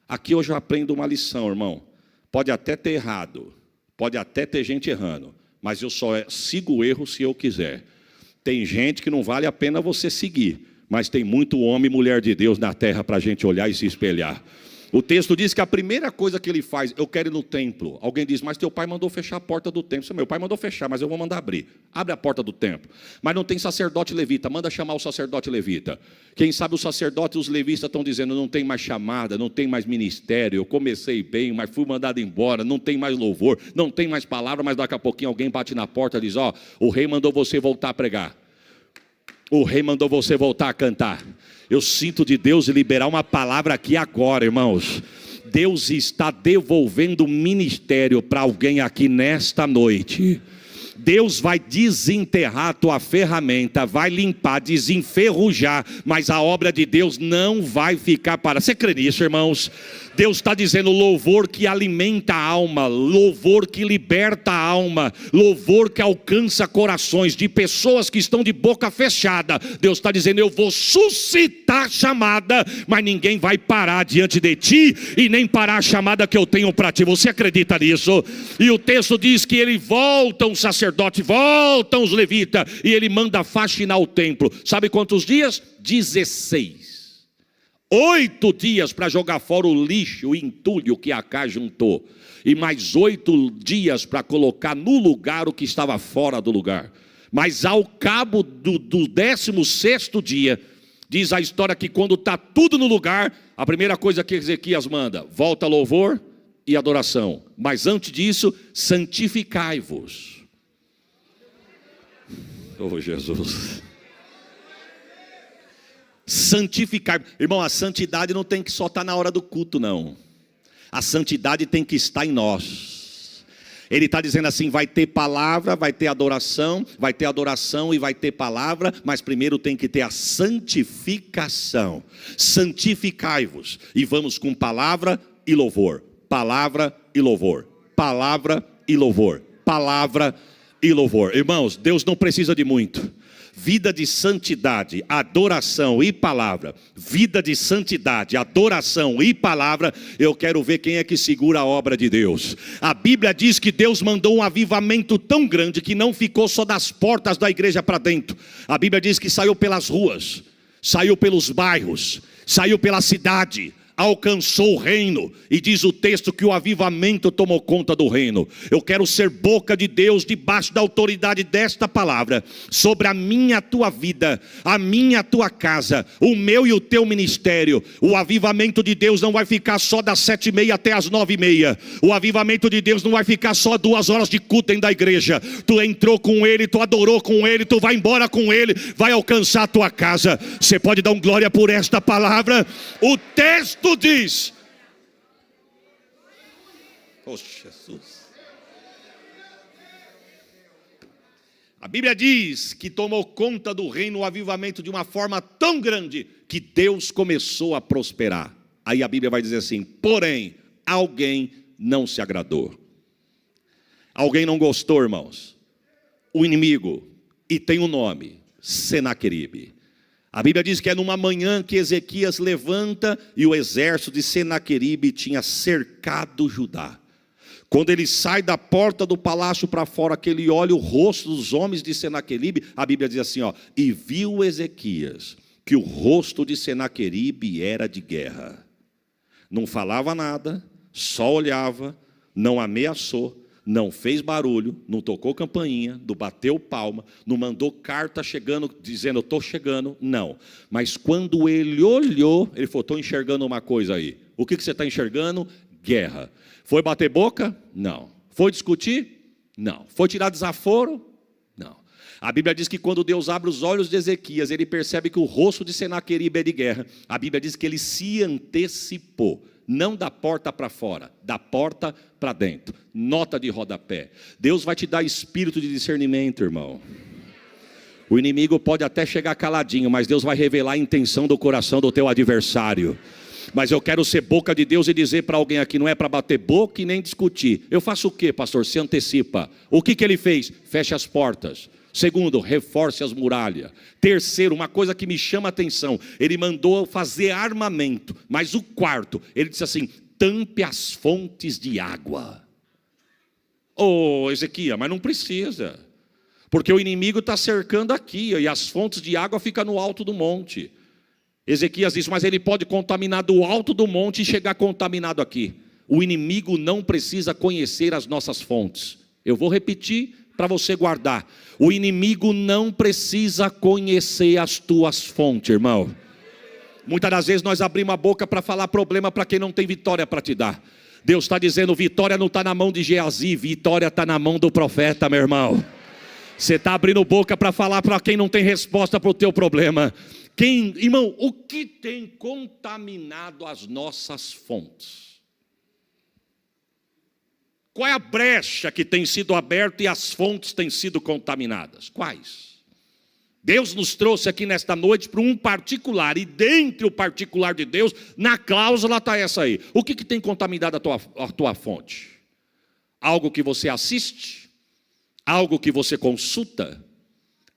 Aqui eu já aprendo uma lição, irmão. Pode até ter errado, pode até ter gente errando, mas eu só sigo o erro se eu quiser. Tem gente que não vale a pena você seguir, mas tem muito homem e mulher de Deus na terra para a gente olhar e se espelhar. O texto diz que a primeira coisa que ele faz, eu quero ir no templo. Alguém diz, mas teu pai mandou fechar a porta do templo. Meu pai mandou fechar, mas eu vou mandar abrir. Abre a porta do templo. Mas não tem sacerdote levita, manda chamar o sacerdote levita. Quem sabe o sacerdote e os levitas estão dizendo, não tem mais chamada, não tem mais ministério. Eu comecei bem, mas fui mandado embora, não tem mais louvor, não tem mais palavra, mas daqui a pouquinho alguém bate na porta e diz, ó, o rei mandou você voltar a pregar. O rei mandou você voltar a cantar. Eu sinto de Deus liberar uma palavra aqui agora, irmãos. Deus está devolvendo o ministério para alguém aqui nesta noite. Deus vai desenterrar a tua ferramenta, vai limpar, desenferrujar, mas a obra de Deus não vai ficar parada. Você crê nisso, irmãos? Deus está dizendo louvor que alimenta a alma, louvor que liberta a alma, louvor que alcança corações de pessoas que estão de boca fechada. Deus está dizendo, eu vou suscitar chamada, mas ninguém vai parar diante de ti e nem parar a chamada que eu tenho para ti. Você acredita nisso? E o texto diz que ele volta um sacerdote, voltam os levitas, e ele manda faxinar o templo. Sabe quantos dias? 16. 8 dias para jogar fora o lixo, o entulho que Acás juntou. E mais 8 dias para colocar no lugar o que estava fora do lugar. Mas ao cabo do 16º dia, diz a história que quando está tudo no lugar, a primeira coisa que Ezequias manda, volta louvor e adoração. Mas antes disso, santificai-vos. Oh Jesus. Santificar, irmão, a santidade não tem que só estar na hora do culto, não. A santidade tem que estar em nós. Ele está dizendo assim, vai ter palavra, vai ter adoração e vai ter palavra, mas primeiro tem que ter a santificação. Santificai-vos, e vamos com palavra e louvor, palavra e louvor, palavra e louvor, palavra e louvor. Irmãos, Deus não precisa de muito. Vida de santidade, adoração e palavra. Vida de santidade, adoração e palavra. Eu quero ver quem é que segura a obra de Deus. A Bíblia diz que Deus mandou um avivamento tão grande que não ficou só das portas da igreja para dentro. A Bíblia diz que saiu pelas ruas, saiu pelos bairros, saiu pela cidade, alcançou o reino, e diz o texto que o avivamento tomou conta do reino. Eu quero ser boca de Deus debaixo da autoridade desta palavra, sobre a minha, a tua vida, a minha, a tua casa, o meu e o teu ministério. O avivamento de Deus não vai ficar só das 7h30 até as 9h30. O avivamento de Deus não vai ficar só 2 horas de culto dentro da igreja. Tu entrou com Ele, tu adorou com Ele, tu vai embora com Ele, vai alcançar a tua casa. Você pode dar um glória por esta palavra? O texto diz, oh Jesus, a Bíblia diz que tomou conta do reino o avivamento de uma forma tão grande que Deus começou a prosperar. Aí a Bíblia vai dizer assim, porém alguém não se agradou, alguém não gostou, irmãos. O inimigo, e tem um nome, Senaqueribe. A Bíblia diz que é numa manhã que Ezequias levanta e o exército de Senaqueribe tinha cercado Judá. Quando ele sai da porta do palácio para fora, que ele olha o rosto dos homens de Senaqueribe, a Bíblia diz assim, ó, e viu Ezequias que o rosto de Senaqueribe era de guerra. Não falava nada, só olhava, não ameaçou, não fez barulho, não tocou campainha, não bateu palma, não mandou carta chegando, dizendo, eu estou chegando, não. Mas quando ele olhou, ele falou, estou enxergando uma coisa aí. O que você está enxergando? guerra. Foi bater boca? Não. Foi discutir? Não. Foi tirar desaforo? Não. A Bíblia diz que quando Deus abre os olhos de Ezequias, ele percebe que o rosto de Senaqueribe é de guerra. A Bíblia diz que ele se antecipou. Não da porta para fora, da porta para dentro. Nota de rodapé. Deus vai te dar espírito de discernimento, irmão. O inimigo pode até chegar caladinho, mas Deus vai revelar a intenção do coração do teu adversário. Mas eu quero ser boca de Deus e dizer para alguém aqui, não é para bater boca e nem discutir. Eu faço o quê, pastor? Se antecipa. O que ele fez? Feche as portas. Segundo, reforce as muralhas. Terceiro, uma coisa que me chama a atenção, ele mandou fazer armamento. Mas o quarto, ele disse assim, tampe as fontes de água. Ô, Ezequias, mas não precisa. Porque o inimigo está cercando aqui, e as fontes de água ficam no alto do monte. Ezequias disse, mas ele pode contaminar do alto do monte e chegar contaminado aqui. O inimigo não precisa conhecer as nossas fontes. Eu vou repetir para você guardar. O inimigo não precisa conhecer as tuas fontes, irmão. Muitas das vezes nós abrimos a boca para falar problema para quem não tem vitória para te dar. Deus está dizendo, vitória não está na mão de Geazi, vitória está na mão do profeta, meu irmão. Você está abrindo boca para falar para quem não tem resposta para o teu problema. Irmão, o que tem contaminado as nossas fontes? Qual é a brecha que tem sido aberta e as fontes têm sido contaminadas? Quais? Deus nos trouxe aqui nesta noite para um particular, e dentre o particular de Deus, na cláusula está essa aí. O que tem contaminado a tua fonte? Algo que você assiste? Algo que você consulta?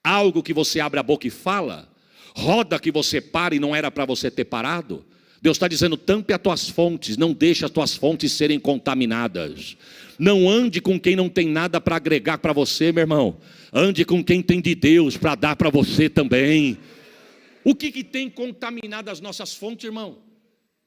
Algo que você abre a boca e fala? Roda que você para e não era para você ter parado? Deus está dizendo, tampe as tuas fontes, não deixe as tuas fontes serem contaminadas. Não ande com quem não tem nada para agregar para você, meu irmão. Ande com quem tem de Deus para dar para você também. O que tem contaminado as nossas fontes, irmão?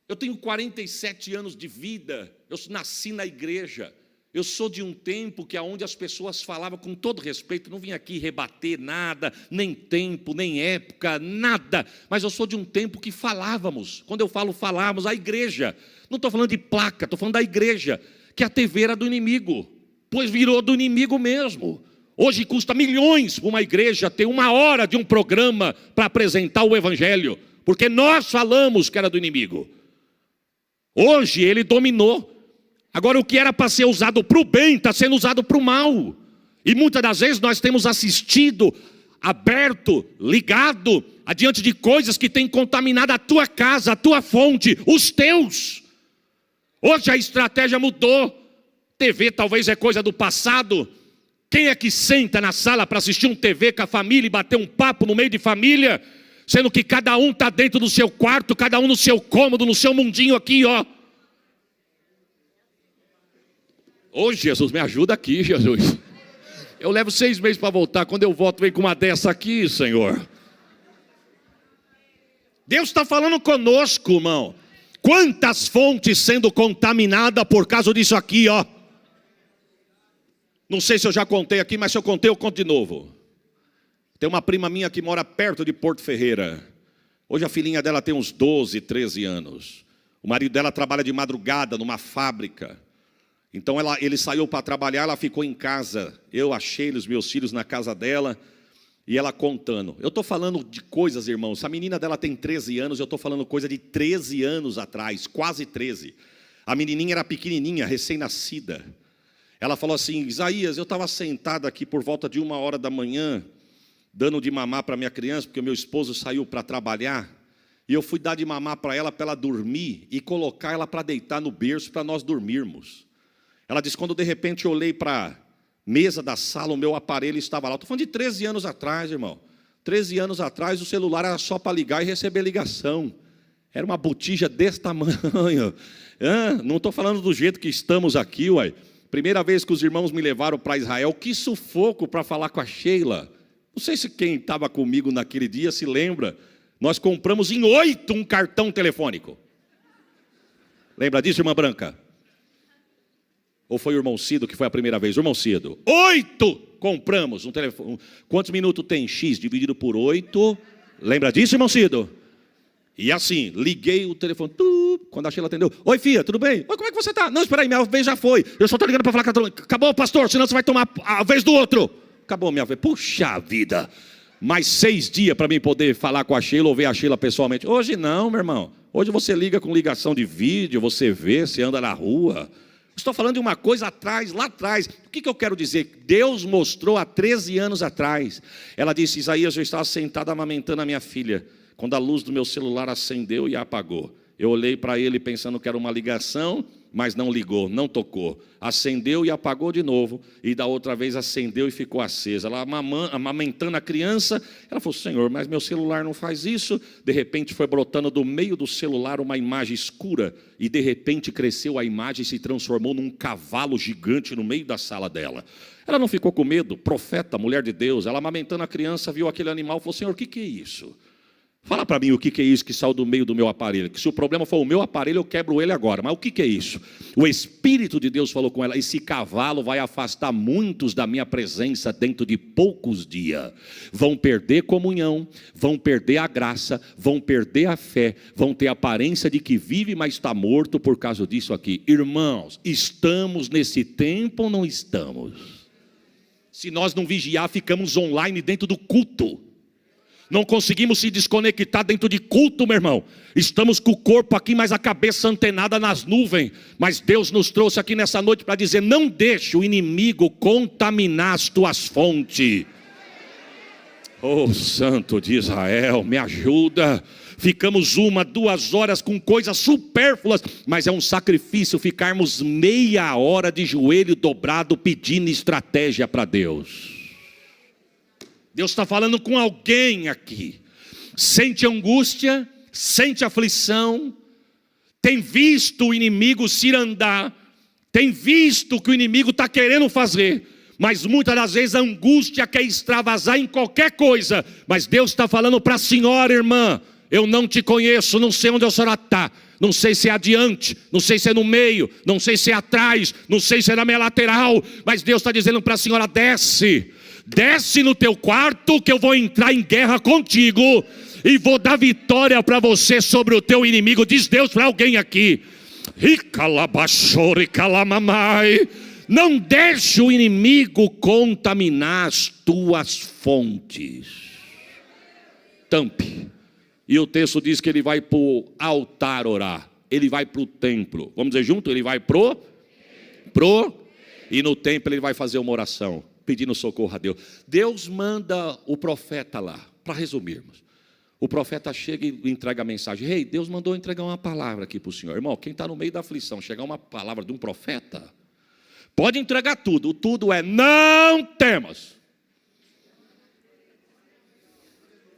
Eu tenho 47 anos de vida, eu nasci na igreja. Eu sou de um tempo que onde as pessoas falavam com todo respeito, não vim aqui rebater nada, nem tempo, nem época, nada. Mas eu sou de um tempo que falávamos. Quando eu falo falávamos, a igreja. Não estou falando de placa, estou falando da igreja. Que a TV era do inimigo, pois virou do inimigo mesmo. Hoje custa milhões para uma igreja ter 1 hora de um programa para apresentar o evangelho. Porque nós falamos que era do inimigo. Hoje ele dominou. Agora o que era para ser usado para o bem, está sendo usado para o mal. E muitas das vezes nós temos assistido, aberto, ligado, adiante de coisas que têm contaminado a tua casa, a tua fonte, os teus. Hoje a estratégia mudou. TV talvez é coisa do passado. Quem é que senta na sala para assistir um TV com a família e bater um papo no meio de família? Sendo que cada um está dentro do seu quarto, cada um no seu cômodo, no seu mundinho aqui, ó. Ô Jesus, me ajuda aqui, Jesus. Eu levo 6 meses para voltar. Quando eu volto, vem com uma dessa aqui, Senhor. Deus está falando conosco, irmão. Quantas fontes sendo contaminadas por causa disso aqui, ó. Não sei se eu já contei aqui, mas se eu contei, eu conto de novo. Tem uma prima minha que mora perto de Porto Ferreira. Hoje a filhinha dela tem uns 12, 13 anos. O marido dela trabalha de madrugada numa fábrica. Então ele saiu para trabalhar, ela ficou em casa. Eu achei os meus filhos na casa dela. E ela contando. Eu estou falando de coisas, irmãos. A menina dela tem 13 anos, eu estou falando coisa de 13 anos atrás, quase 13. A menininha era pequenininha, recém-nascida. Ela falou assim, Isaías, eu estava sentada aqui por volta de 1 hora da manhã, dando de mamar para minha criança, porque o meu esposo saiu para trabalhar. E eu fui dar de mamar para ela dormir e colocar ela para deitar no berço para nós dormirmos. Ela disse, quando de repente eu olhei para mesa da sala, o meu aparelho estava lá. Estou falando de 13 anos atrás, irmão. 13 anos atrás o celular era só para ligar e receber ligação. Era uma botija desse tamanho. Não estou falando do jeito que estamos aqui, uai. Primeira vez que os irmãos me levaram para Israel, que sufoco para falar com a Sheila. Não sei se quem estava comigo naquele dia se lembra. Nós compramos em 8 um cartão telefônico. Lembra disso, irmã Branca? Ou foi o irmão Cido que foi a primeira vez? O irmão Cido. 8 compramos um telefone. Quantos minutos tem X dividido por 8? Lembra disso, irmão Cido? E assim, liguei o telefone. Quando a Sheila atendeu, oi filha, tudo bem? Oi, como é que você está? Não, espera aí, minha vez já foi. Eu só estou ligando para falar que acabou, pastor, senão você vai tomar a vez do outro. Acabou minha vez. Puxa vida. Mais 6 dias para mim poder falar com a Sheila ou ver a Sheila pessoalmente. Hoje não, meu irmão. Hoje você liga com ligação de vídeo, você vê, você anda na rua. Estou falando de uma coisa atrás, lá atrás. O que eu quero dizer? Deus mostrou há 13 anos atrás. Ela disse, Isaías, eu estava sentado amamentando a minha filha, quando a luz do meu celular acendeu e apagou. Eu olhei para ele pensando que era uma ligação, mas não ligou, não tocou. Acendeu e apagou de novo, e da outra vez acendeu e ficou acesa. Ela amamentando a criança, ela falou, Senhor, mas meu celular não faz isso. De repente foi brotando do meio do celular uma imagem escura, e de repente cresceu a imagem e se transformou num cavalo gigante no meio da sala dela. Ela não ficou com medo, profeta, mulher de Deus, ela amamentando a criança, viu aquele animal e falou, Senhor, o que é isso? Fala para mim o que é isso que saiu do meio do meu aparelho. Que se o problema for o meu aparelho, eu quebro ele agora. Mas o que é isso? O Espírito de Deus falou com ela, esse cavalo vai afastar muitos da minha presença dentro de poucos dias. Vão perder comunhão, vão perder a graça, vão perder a fé, vão ter a aparência de que vive, mas está morto por causa disso aqui. Irmãos, estamos nesse tempo ou não estamos? Se nós não vigiar, ficamos online dentro do culto. Não conseguimos se desconectar dentro de culto, meu irmão. Estamos com o corpo aqui, mas a cabeça antenada nas nuvens. Mas Deus nos trouxe aqui nessa noite para dizer, não deixe o inimigo contaminar as tuas fontes. Oh, Santo de Israel, me ajuda. Ficamos 1, 2 horas com coisas supérfluas, mas é um sacrifício ficarmos meia hora de joelho dobrado pedindo estratégia para Deus. Deus está falando com alguém aqui. Sente angústia, sente aflição, tem visto o inimigo se andar, tem visto o que o inimigo está querendo fazer, mas muitas das vezes a angústia quer extravasar em qualquer coisa. Mas Deus está falando para a senhora, irmã, eu não te conheço, não sei onde a senhora está, não sei se é adiante, não sei se é no meio, não sei se é atrás, não sei se é na minha lateral, mas Deus está dizendo para a senhora, desce no teu quarto que eu vou entrar em guerra contigo e vou dar vitória para você sobre o teu inimigo. Diz Deus para alguém aqui. Não deixe o inimigo contaminar as tuas fontes. Tampe. E o texto diz que ele vai para o altar orar. Ele vai para o templo. Vamos dizer junto? Ele vai pro. E no templo ele vai fazer uma oração, pedindo socorro a Deus. Deus manda o profeta lá, para resumirmos. O profeta chega e entrega a mensagem. Rei, Deus mandou entregar uma palavra aqui para o senhor. Irmão, quem está no meio da aflição, chegar uma palavra de um profeta, pode entregar tudo. O tudo é, não temas.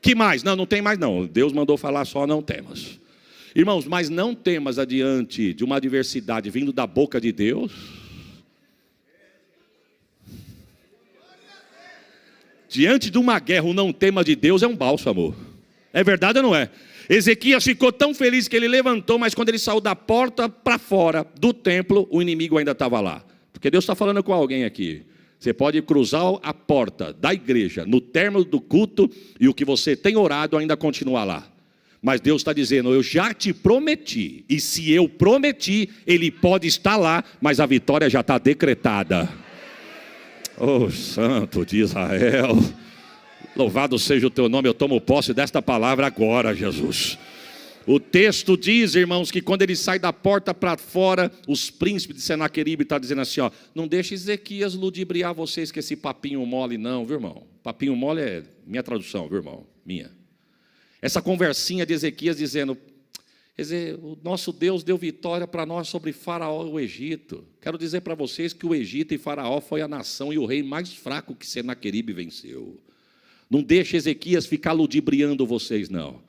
Que mais? Não tem mais não. Deus mandou falar só, não temas. Irmãos, mas não temas adiante de uma adversidade vindo da boca de Deus. Diante de uma guerra, o não tema de Deus é um bálsamo. É verdade ou não é? Ezequias ficou tão feliz que ele levantou, mas quando ele saiu da porta para fora do templo, o inimigo ainda estava lá. Porque Deus está falando com alguém aqui. Você pode cruzar a porta da igreja no término do culto e o que você tem orado ainda continua lá. Mas Deus está dizendo, eu já te prometi. E se eu prometi, Ele pode estar lá, mas a vitória já está decretada. Oh, Santo de Israel, louvado seja o teu nome, eu tomo posse desta palavra agora, Jesus. O texto diz, irmãos, que quando ele sai da porta para fora, os príncipes de Senaqueribe estão dizendo assim, ó, não deixe Ezequias ludibriar vocês com esse papinho mole não, viu irmão? Papinho mole é minha tradução, viu irmão? Minha. Essa conversinha de Ezequias dizendo, o nosso Deus deu vitória para nós sobre Faraó e o Egito. Quero dizer para vocês que o Egito e Faraó foi a nação e o rei mais fraco que Senaqueribe venceu. Não deixe Ezequias ficar ludibriando vocês não.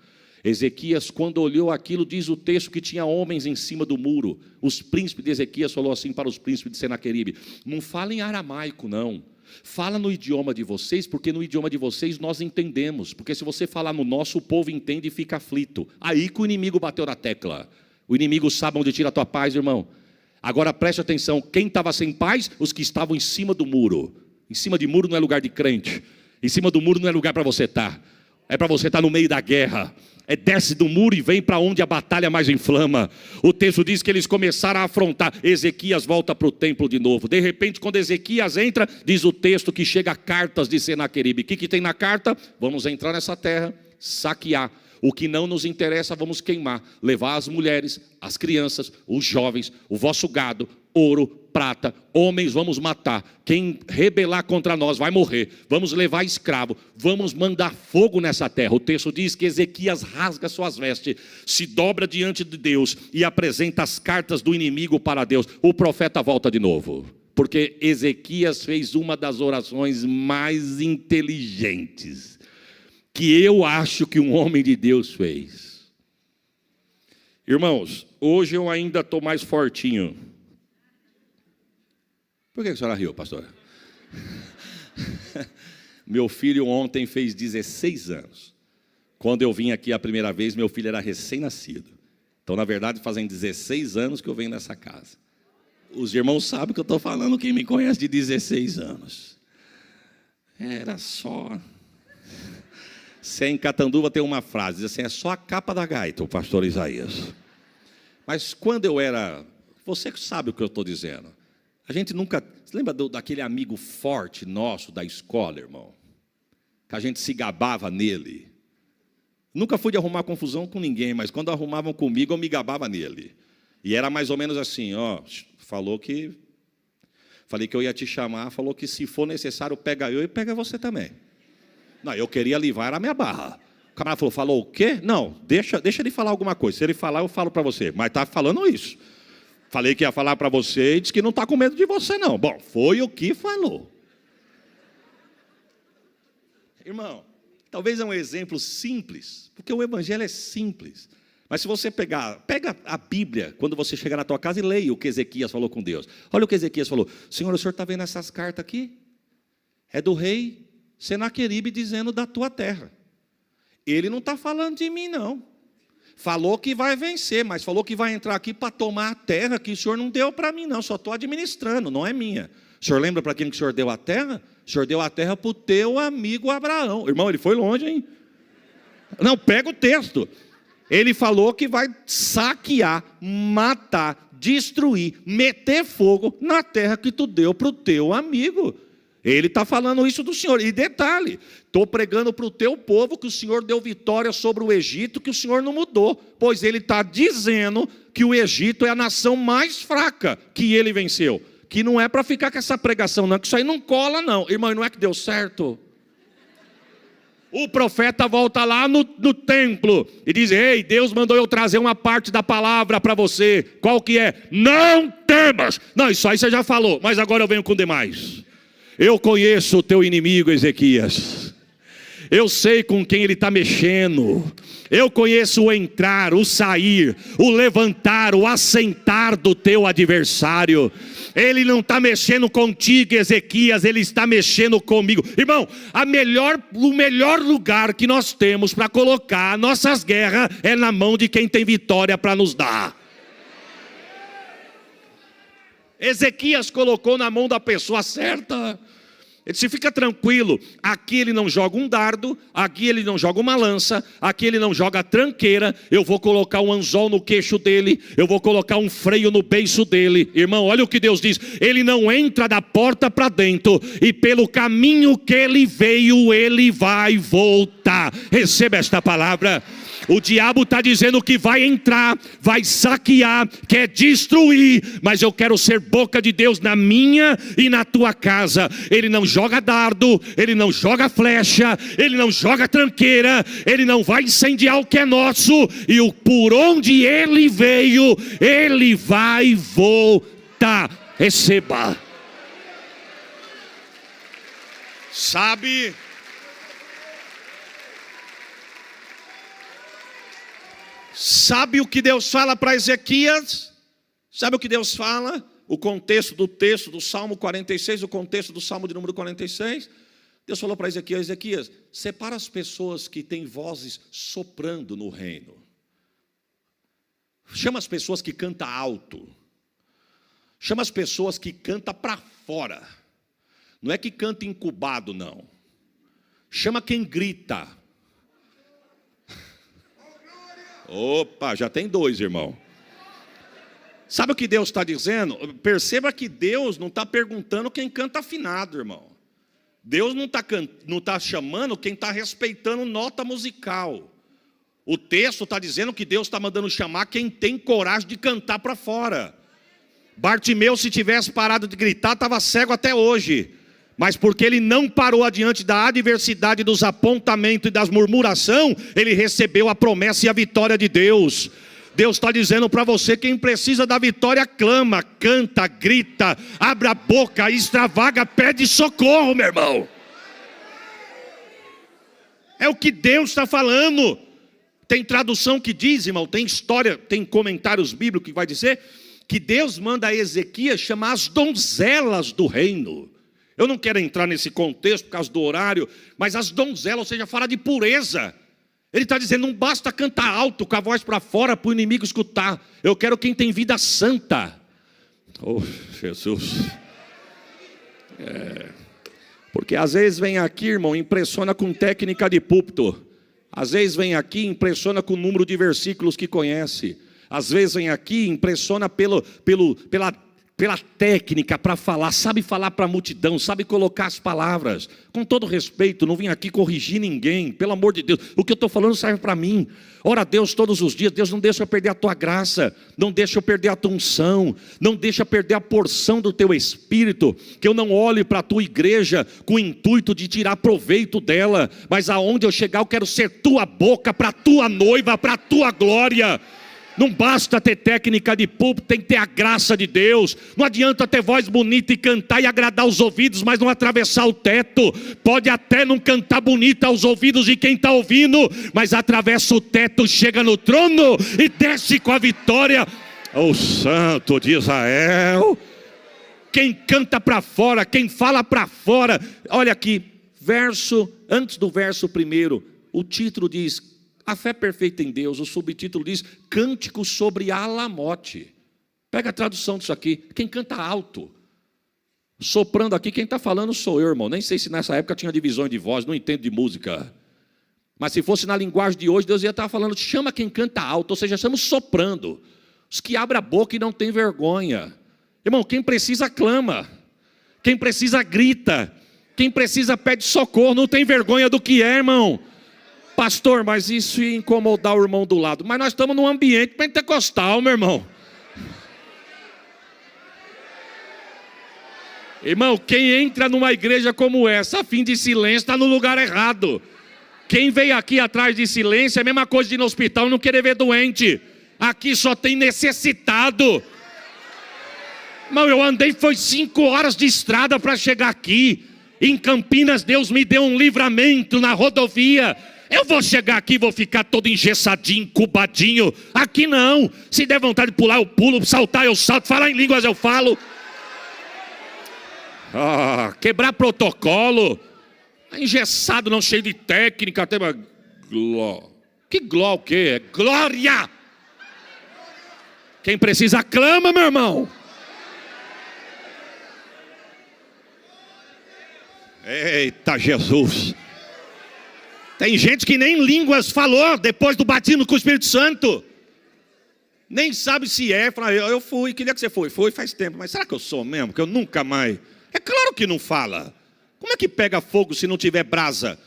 Ezequias, quando olhou aquilo, diz o texto que tinha homens em cima do muro. Os príncipes de Ezequias falou assim para os príncipes de Senaqueribe, não fala em aramaico não, fala no idioma de vocês, porque no idioma de vocês nós entendemos, porque se você falar no nosso, o povo entende e fica aflito. Aí que o inimigo bateu na tecla. O inimigo sabe onde tira a tua paz, irmão. Agora preste atenção, quem estava sem paz? Os que estavam em cima do muro. Em cima de muro não é lugar de crente, em cima do muro não é lugar para você estar. É para você estar no meio da guerra. Desce do muro e vem para onde a batalha mais inflama. O texto diz que eles começaram a afrontar. Ezequias volta para o templo de novo. De repente, quando Ezequias entra, diz o texto que chega cartas de Senaqueribe. O que tem na carta? Vamos entrar nessa terra, saquear. O que não nos interessa, vamos queimar. Levar as mulheres, as crianças, os jovens, o vosso gado, ouro, prata, homens vamos matar. Quem rebelar contra nós vai morrer. Vamos levar escravo. Vamos mandar fogo nessa terra. O texto diz que Ezequias rasga suas vestes, se dobra diante de Deus e apresenta as cartas do inimigo para Deus. O profeta volta de novo, porque Ezequias fez uma das orações mais inteligentes que eu acho que um homem de Deus fez. Irmãos, hoje eu ainda estou mais fortinho. Por que a senhora riu, pastor? Meu filho ontem fez 16 anos. Quando eu vim aqui a primeira vez, meu filho era recém-nascido. Então, na verdade, fazem 16 anos que eu venho nessa casa. Os irmãos sabem o que eu estou falando, quem me conhece de 16 anos. Era só... Se em Catanduva tem uma frase, diz assim, é só a capa da gaita, o pastor Isaías. Mas quando eu era... Você que sabe o que eu estou dizendo. A gente nunca... Você lembra daquele amigo forte nosso da escola, irmão? Que a gente se gabava nele. Nunca fui de arrumar confusão com ninguém, mas quando arrumavam comigo, eu me gabava nele. E era mais ou menos assim, ó, falei que eu ia te chamar, falou que se for necessário, pega eu e pega você também. Não, eu queria livrar a minha barra. O camarada falou o quê? Não, deixa ele falar alguma coisa. Se ele falar, eu falo para você. Mas está falando isso. Falei que ia falar para você e disse que não está com medo de você, não. Bom, foi o que falou. Irmão, talvez é um exemplo simples, porque o evangelho é simples. Mas se você pega a Bíblia, quando você chegar na tua casa e leia o que Ezequias falou com Deus. Olha o que Ezequias falou. Senhor, o senhor está vendo essas cartas aqui? É do rei Senaqueribe dizendo da tua terra. Ele não está falando de mim, não. Falou que vai vencer, mas falou que vai entrar aqui para tomar a terra que o senhor não deu para mim, não. Só estou administrando, não é minha. O senhor lembra para quem que o senhor deu a terra? O senhor deu a terra para o teu amigo Abraão. Irmão, ele foi longe, hein? Não, pega o texto. Ele falou que vai saquear, matar, destruir, meter fogo na terra que tu deu para o teu amigo. Ele está falando isso do Senhor. E detalhe, estou pregando para o teu povo que o Senhor deu vitória sobre o Egito, que o Senhor não mudou. Pois ele está dizendo que o Egito é a nação mais fraca que ele venceu. Que não é para ficar com essa pregação, não, que isso aí não cola, não. Irmão, não é que deu certo? O profeta volta lá no templo e diz, ei, Deus mandou eu trazer uma parte da palavra para você. Qual que é? Não temas. Não, isso aí você já falou, mas agora eu venho com demais. Eu conheço o teu inimigo, Ezequias. Eu sei com quem ele está mexendo. Eu conheço o entrar, o sair, o levantar, o assentar do teu adversário. Ele não está mexendo contigo, Ezequias, ele está mexendo comigo. Irmão, o melhor lugar que nós temos para colocar nossas guerras é na mão de quem tem vitória para nos dar. Ezequias colocou na mão da pessoa certa. Ele disse, fica tranquilo, aqui ele não joga um dardo, aqui ele não joga uma lança, aqui ele não joga tranqueira, eu vou colocar um anzol no queixo dele, eu vou colocar um freio no beiço dele. Irmão, olha o que Deus diz, ele não entra da porta para dentro, e pelo caminho que ele veio, ele vai voltar. Receba esta palavra. O diabo está dizendo que vai entrar, vai saquear, quer destruir, mas eu quero ser boca de Deus na minha e na tua casa. Ele não joga dardo, ele não joga flecha, ele não joga tranqueira, ele não vai incendiar o que é nosso, e por onde ele veio, ele vai voltar. Receba. Sabe o que Deus fala para Ezequias? Sabe o que Deus fala? O contexto do texto do Salmo 46, o contexto do Salmo de número 46. Deus falou para Ezequias, Ezequias, separa as pessoas que têm vozes soprando no reino. Chama as pessoas que cantam alto. Chama as pessoas que cantam para fora. Não é que canta incubado, não. Chama quem grita. Opa, já tem dois, irmão. Sabe o que Deus está dizendo? Perceba que Deus não está perguntando quem canta afinado, irmão. Deus não tá chamando quem está respeitando nota musical. O texto está dizendo que Deus está mandando chamar quem tem coragem de cantar para fora. Bartimeu, se tivesse parado de gritar, estava cego até hoje. Mas porque ele não parou adiante da adversidade, dos apontamentos e das murmuração, ele recebeu a promessa e a vitória de Deus. Deus está dizendo para você, quem precisa da vitória, clama, canta, grita, abre a boca, extravaga, pede socorro, meu irmão. É o que Deus está falando. Tem tradução que diz, irmão, tem história, tem comentários bíblicos que vai dizer que Deus manda a Ezequias chamar as donzelas do reino. Eu não quero entrar nesse contexto por causa do horário, mas as donzelas, ou seja, fala de pureza. Ele está dizendo, não basta cantar alto, com a voz para fora, para o inimigo escutar. Eu quero quem tem vida santa. Oh, Jesus. Porque às vezes vem aqui, irmão, impressiona com técnica de púlpito. Às vezes vem aqui, impressiona com o número de versículos que conhece. Às vezes vem aqui, impressiona pela técnica para falar, sabe falar para a multidão, sabe colocar as palavras. Com todo respeito, não vim aqui corrigir ninguém, pelo amor de Deus. O que eu estou falando serve para mim. Ora a Deus todos os dias. Deus, não deixa eu perder a tua graça, não deixa eu perder a tua unção, não deixa eu perder a porção do teu Espírito, que eu não olhe para a tua igreja com o intuito de tirar proveito dela, mas aonde eu chegar eu quero ser tua boca para a tua noiva, para a tua glória. Não basta ter técnica de púlpito, tem que ter a graça de Deus. Não adianta ter voz bonita e cantar e agradar os ouvidos, mas não atravessar o teto. Pode até não cantar bonita aos ouvidos de quem está ouvindo, mas atravessa o teto, chega no trono e desce com a vitória. O Santo de Israel. Quem canta para fora, quem fala para fora. Olha aqui, antes do verso primeiro, o título diz: a fé perfeita em Deus. O subtítulo diz: Cântico sobre Alamote. Pega a tradução disso aqui. Quem canta alto, soprando aqui, quem está falando sou eu, irmão. Nem sei se nessa época tinha divisões de voz, não entendo de música. Mas se fosse na linguagem de hoje, Deus ia estar falando: chama quem canta alto, ou seja, estamos soprando. Os que abrem a boca e não tem vergonha. Irmão, quem precisa clama, quem precisa grita, quem precisa pede socorro, não tem vergonha do que é, irmão. Pastor, mas isso ia incomodar o irmão do lado. Mas nós estamos num ambiente pentecostal, meu irmão. Irmão, quem entra numa igreja como essa, a fim de silêncio, está no lugar errado. Quem veio aqui atrás de silêncio, é a mesma coisa de ir no hospital não querer ver doente. Aqui só tem necessitado. Irmão, eu andei, foi 5 horas de estrada para chegar aqui. Em Campinas, Deus me deu um livramento na rodovia. Eu vou chegar aqui, vou ficar todo engessadinho, incubadinho. Aqui não. Se der vontade de pular, eu pulo. Saltar, eu salto. Falar em línguas, eu falo. Quebrar protocolo. Engessado, não cheio de técnica. Até gló. Que gló o quê? É glória. Quem precisa clama, meu irmão. Eita Jesus. Tem gente que nem línguas falou depois do batismo com o Espírito Santo. Nem sabe se é. Fala, eu fui, queria que você foi. Foi faz tempo, mas será que eu sou mesmo? Porque eu nunca mais. É claro que não fala. Como é que pega fogo se não tiver brasa?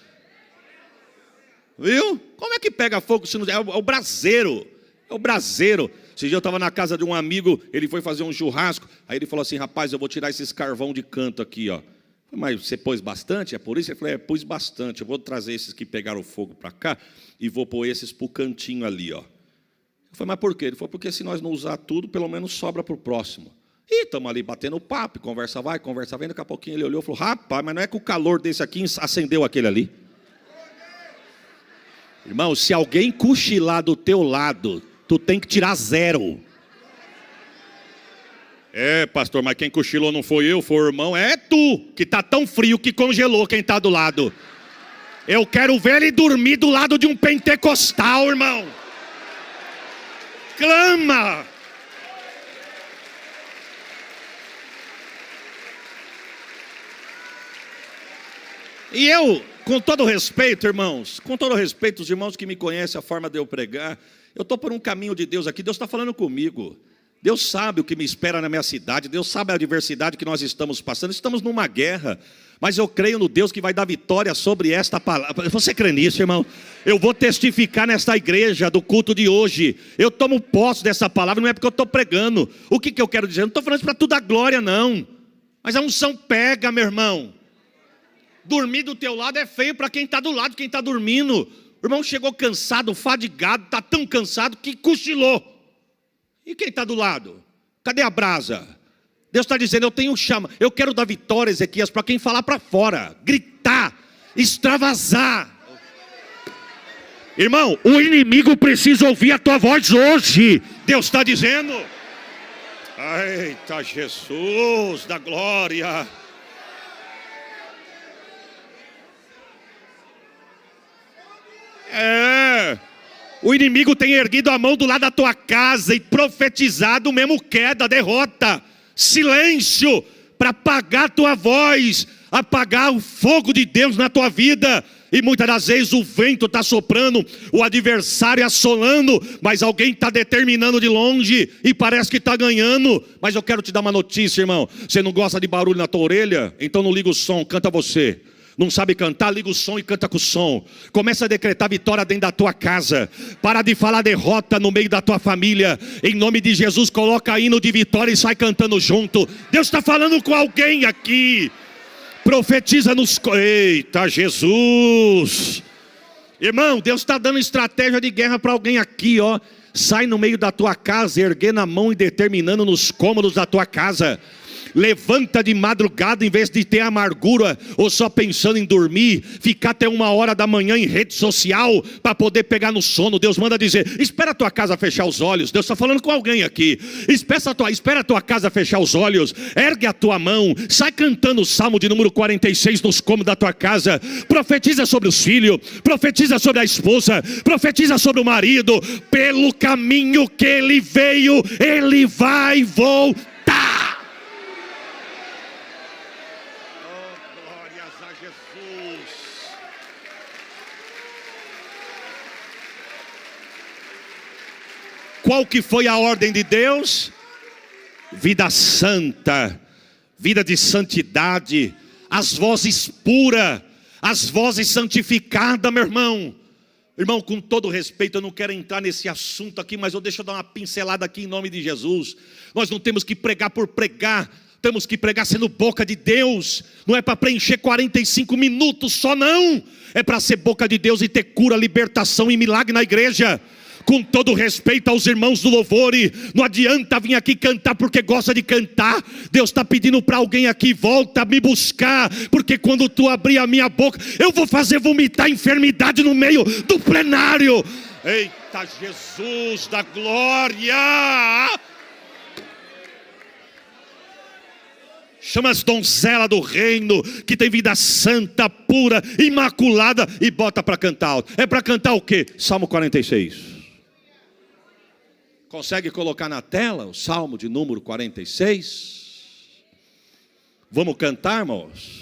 Viu? Como é que pega fogo se não tiver? É o braseiro. É o braseiro. Esse dia eu estava na casa de um amigo, ele foi fazer um churrasco. Aí ele falou assim: rapaz, eu vou tirar esses carvão de canto aqui, ó. Mas você pôs bastante? É por isso? Ele falou: pus bastante. Eu vou trazer esses que pegaram fogo para cá e vou pôr esses para o cantinho ali, ó. Eu falei: mas por quê? Ele falou: porque se nós não usar tudo, pelo menos sobra para o próximo. E estamos ali batendo papo, conversa vai, conversa vem. Daqui a pouquinho ele olhou e falou: rapaz, mas não é que o calor desse aqui acendeu aquele ali? Irmão, se alguém cochilar do teu lado, tu tem que tirar 0. Pastor, mas quem cochilou não foi eu, foi o irmão. É tu, que está tão frio que congelou quem está do lado. Eu quero ver ele dormir do lado de um pentecostal, irmão. Clama. E eu, com todo respeito, irmãos, com todo respeito, os irmãos que me conhecem, a forma de eu pregar, eu estou por um caminho de Deus aqui, Deus está falando comigo. Deus sabe o que me espera na minha cidade, Deus sabe a adversidade que nós estamos passando, estamos numa guerra, mas eu creio no Deus que vai dar vitória sobre esta palavra. Você crê nisso, irmão? Eu vou testificar nesta igreja do culto de hoje, eu tomo posse dessa palavra, não é porque eu estou pregando. O que eu quero dizer? Eu não estou falando isso para tu dar glória, não, mas a unção pega, meu irmão. Dormir do teu lado é feio para quem está do lado de quem está dormindo. O irmão chegou cansado, fadigado, está tão cansado que cochilou. E quem está do lado? Cadê a brasa? Deus está dizendo, eu tenho chama, eu quero dar vitória, Ezequias, para quem falar para fora, gritar, extravasar. Irmão, o inimigo precisa ouvir a tua voz hoje. Deus está dizendo. Eita Jesus da glória. O inimigo tem erguido a mão do lado da tua casa e profetizado mesmo queda, derrota, silêncio, para apagar a tua voz, apagar o fogo de Deus na tua vida. E muitas das vezes o vento está soprando, o adversário assolando, mas alguém está determinando de longe e parece que está ganhando. Mas eu quero te dar uma notícia, irmão. Você não gosta de barulho na tua orelha? Então não liga o som, canta você. Não sabe cantar? Liga o som e canta com o som. Começa a decretar vitória dentro da tua casa. Para de falar derrota no meio da tua família. Em nome de Jesus, coloca hino de vitória e sai cantando junto. Deus está falando com alguém aqui. Profetiza nos... Eita Jesus. Irmão, Deus está dando estratégia de guerra para alguém aqui, ó. Sai no meio da tua casa, erguendo a mão e determinando nos cômodos da tua casa. Levanta de madrugada em vez de ter amargura ou só pensando em dormir, ficar até 1h da manhã em rede social para poder pegar no sono. Deus manda dizer, espera a tua casa fechar os olhos. Deus está falando com alguém aqui. Espera a tua casa fechar os olhos, ergue a tua mão, sai cantando o Salmo de número 46 nos cômodos da tua casa. Profetiza sobre os filhos, profetiza sobre a esposa, profetiza sobre o marido. Pelo caminho que ele veio, ele vai voltar. Qual que foi a ordem de Deus? Vida santa, vida de santidade, as vozes puras, as vozes santificadas, meu irmão. Irmão, com todo respeito, eu não quero entrar nesse assunto aqui, mas deixa eu dar uma pincelada aqui em nome de Jesus. Nós não temos que pregar por pregar, temos que pregar sendo boca de Deus. Não é para preencher 45 minutos só, não. É para ser boca de Deus e ter cura, libertação e milagre na igreja. Com todo respeito aos irmãos do louvor, não adianta vir aqui cantar porque gosta de cantar. Deus está pedindo para alguém aqui, volta a me buscar, porque quando tu abrir a minha boca, eu vou fazer vomitar enfermidade no meio do plenário. Eita Jesus da glória! Chama as donzelas do reino, que tem vida santa, pura, imaculada, e bota para cantar. É para cantar o quê? Salmo 46. Consegue colocar na tela o Salmo de número 46? Vamos cantar, irmãos?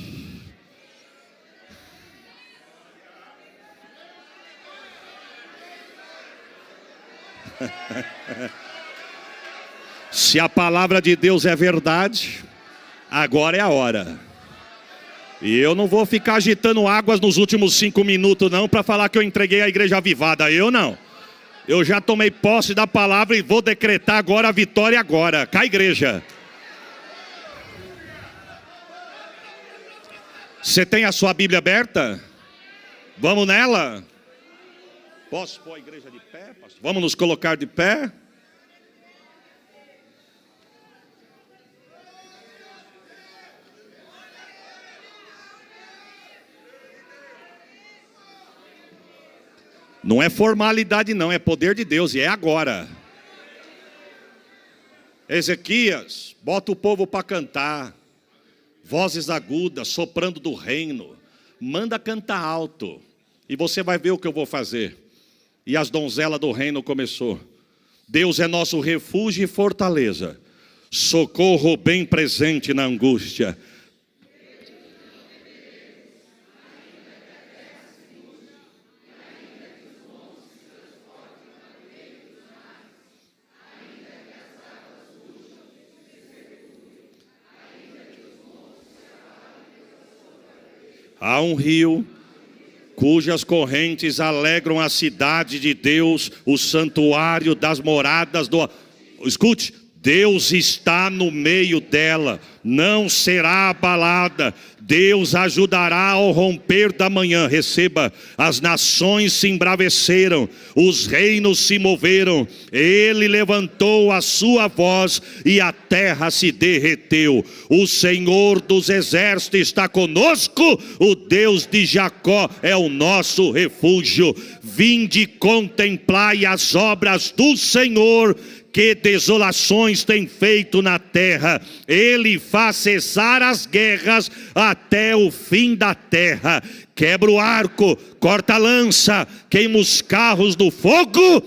Se a palavra de Deus é verdade, agora é a hora. E eu não vou ficar agitando águas nos últimos 5 minutos não, para falar que eu entreguei a igreja avivada. Eu não. Eu já tomei posse da palavra e vou decretar agora a vitória agora. Cá, igreja. Você tem a sua Bíblia aberta? Vamos nela? Posso pôr a igreja de pé, pastor? Vamos nos colocar de pé? Não é formalidade não, é poder de Deus e é agora. Ezequias, bota o povo para cantar. Vozes agudas, soprando do reino. Manda cantar alto. E você vai ver o que eu vou fazer. E as donzelas do reino começou. Deus é nosso refúgio e fortaleza. Socorro bem presente na angústia. Há um rio cujas correntes alegram a cidade de Deus, o santuário das moradas do... Escute, Deus está no meio dela, não será abalada. Deus ajudará ao romper da manhã. Receba, as nações se embraveceram, os reinos se moveram. Ele levantou a sua voz e a terra se derreteu. O Senhor dos exércitos está conosco, o Deus de Jacó é o nosso refúgio. Vinde contemplai as obras do Senhor, que desolações tem feito na terra. Ele faz cessar as guerras até o fim da terra. Quebra o arco, corta a lança, queima os carros do fogo.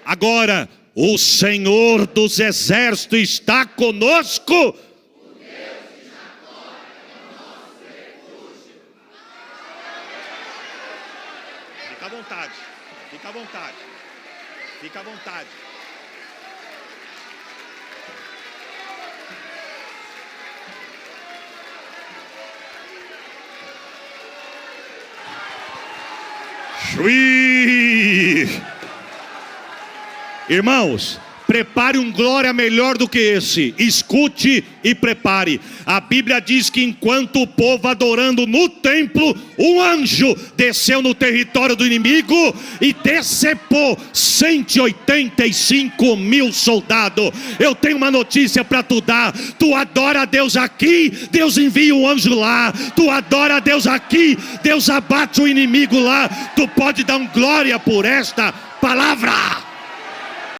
Agora, o Senhor dos exércitos está conosco. Fica à vontade, fica à vontade, fica à vontade. Chui! Irmãos, prepare um glória melhor do que esse. Escute e prepare. A Bíblia diz que enquanto o povo adorando no templo, um anjo desceu no território do inimigo e decepou 185 mil soldados. Eu tenho uma notícia para tu dar. Tu adora a Deus aqui, Deus envia um anjo lá. Tu adora a Deus aqui, Deus abate o inimigo lá. Tu pode dar um glória por esta palavra.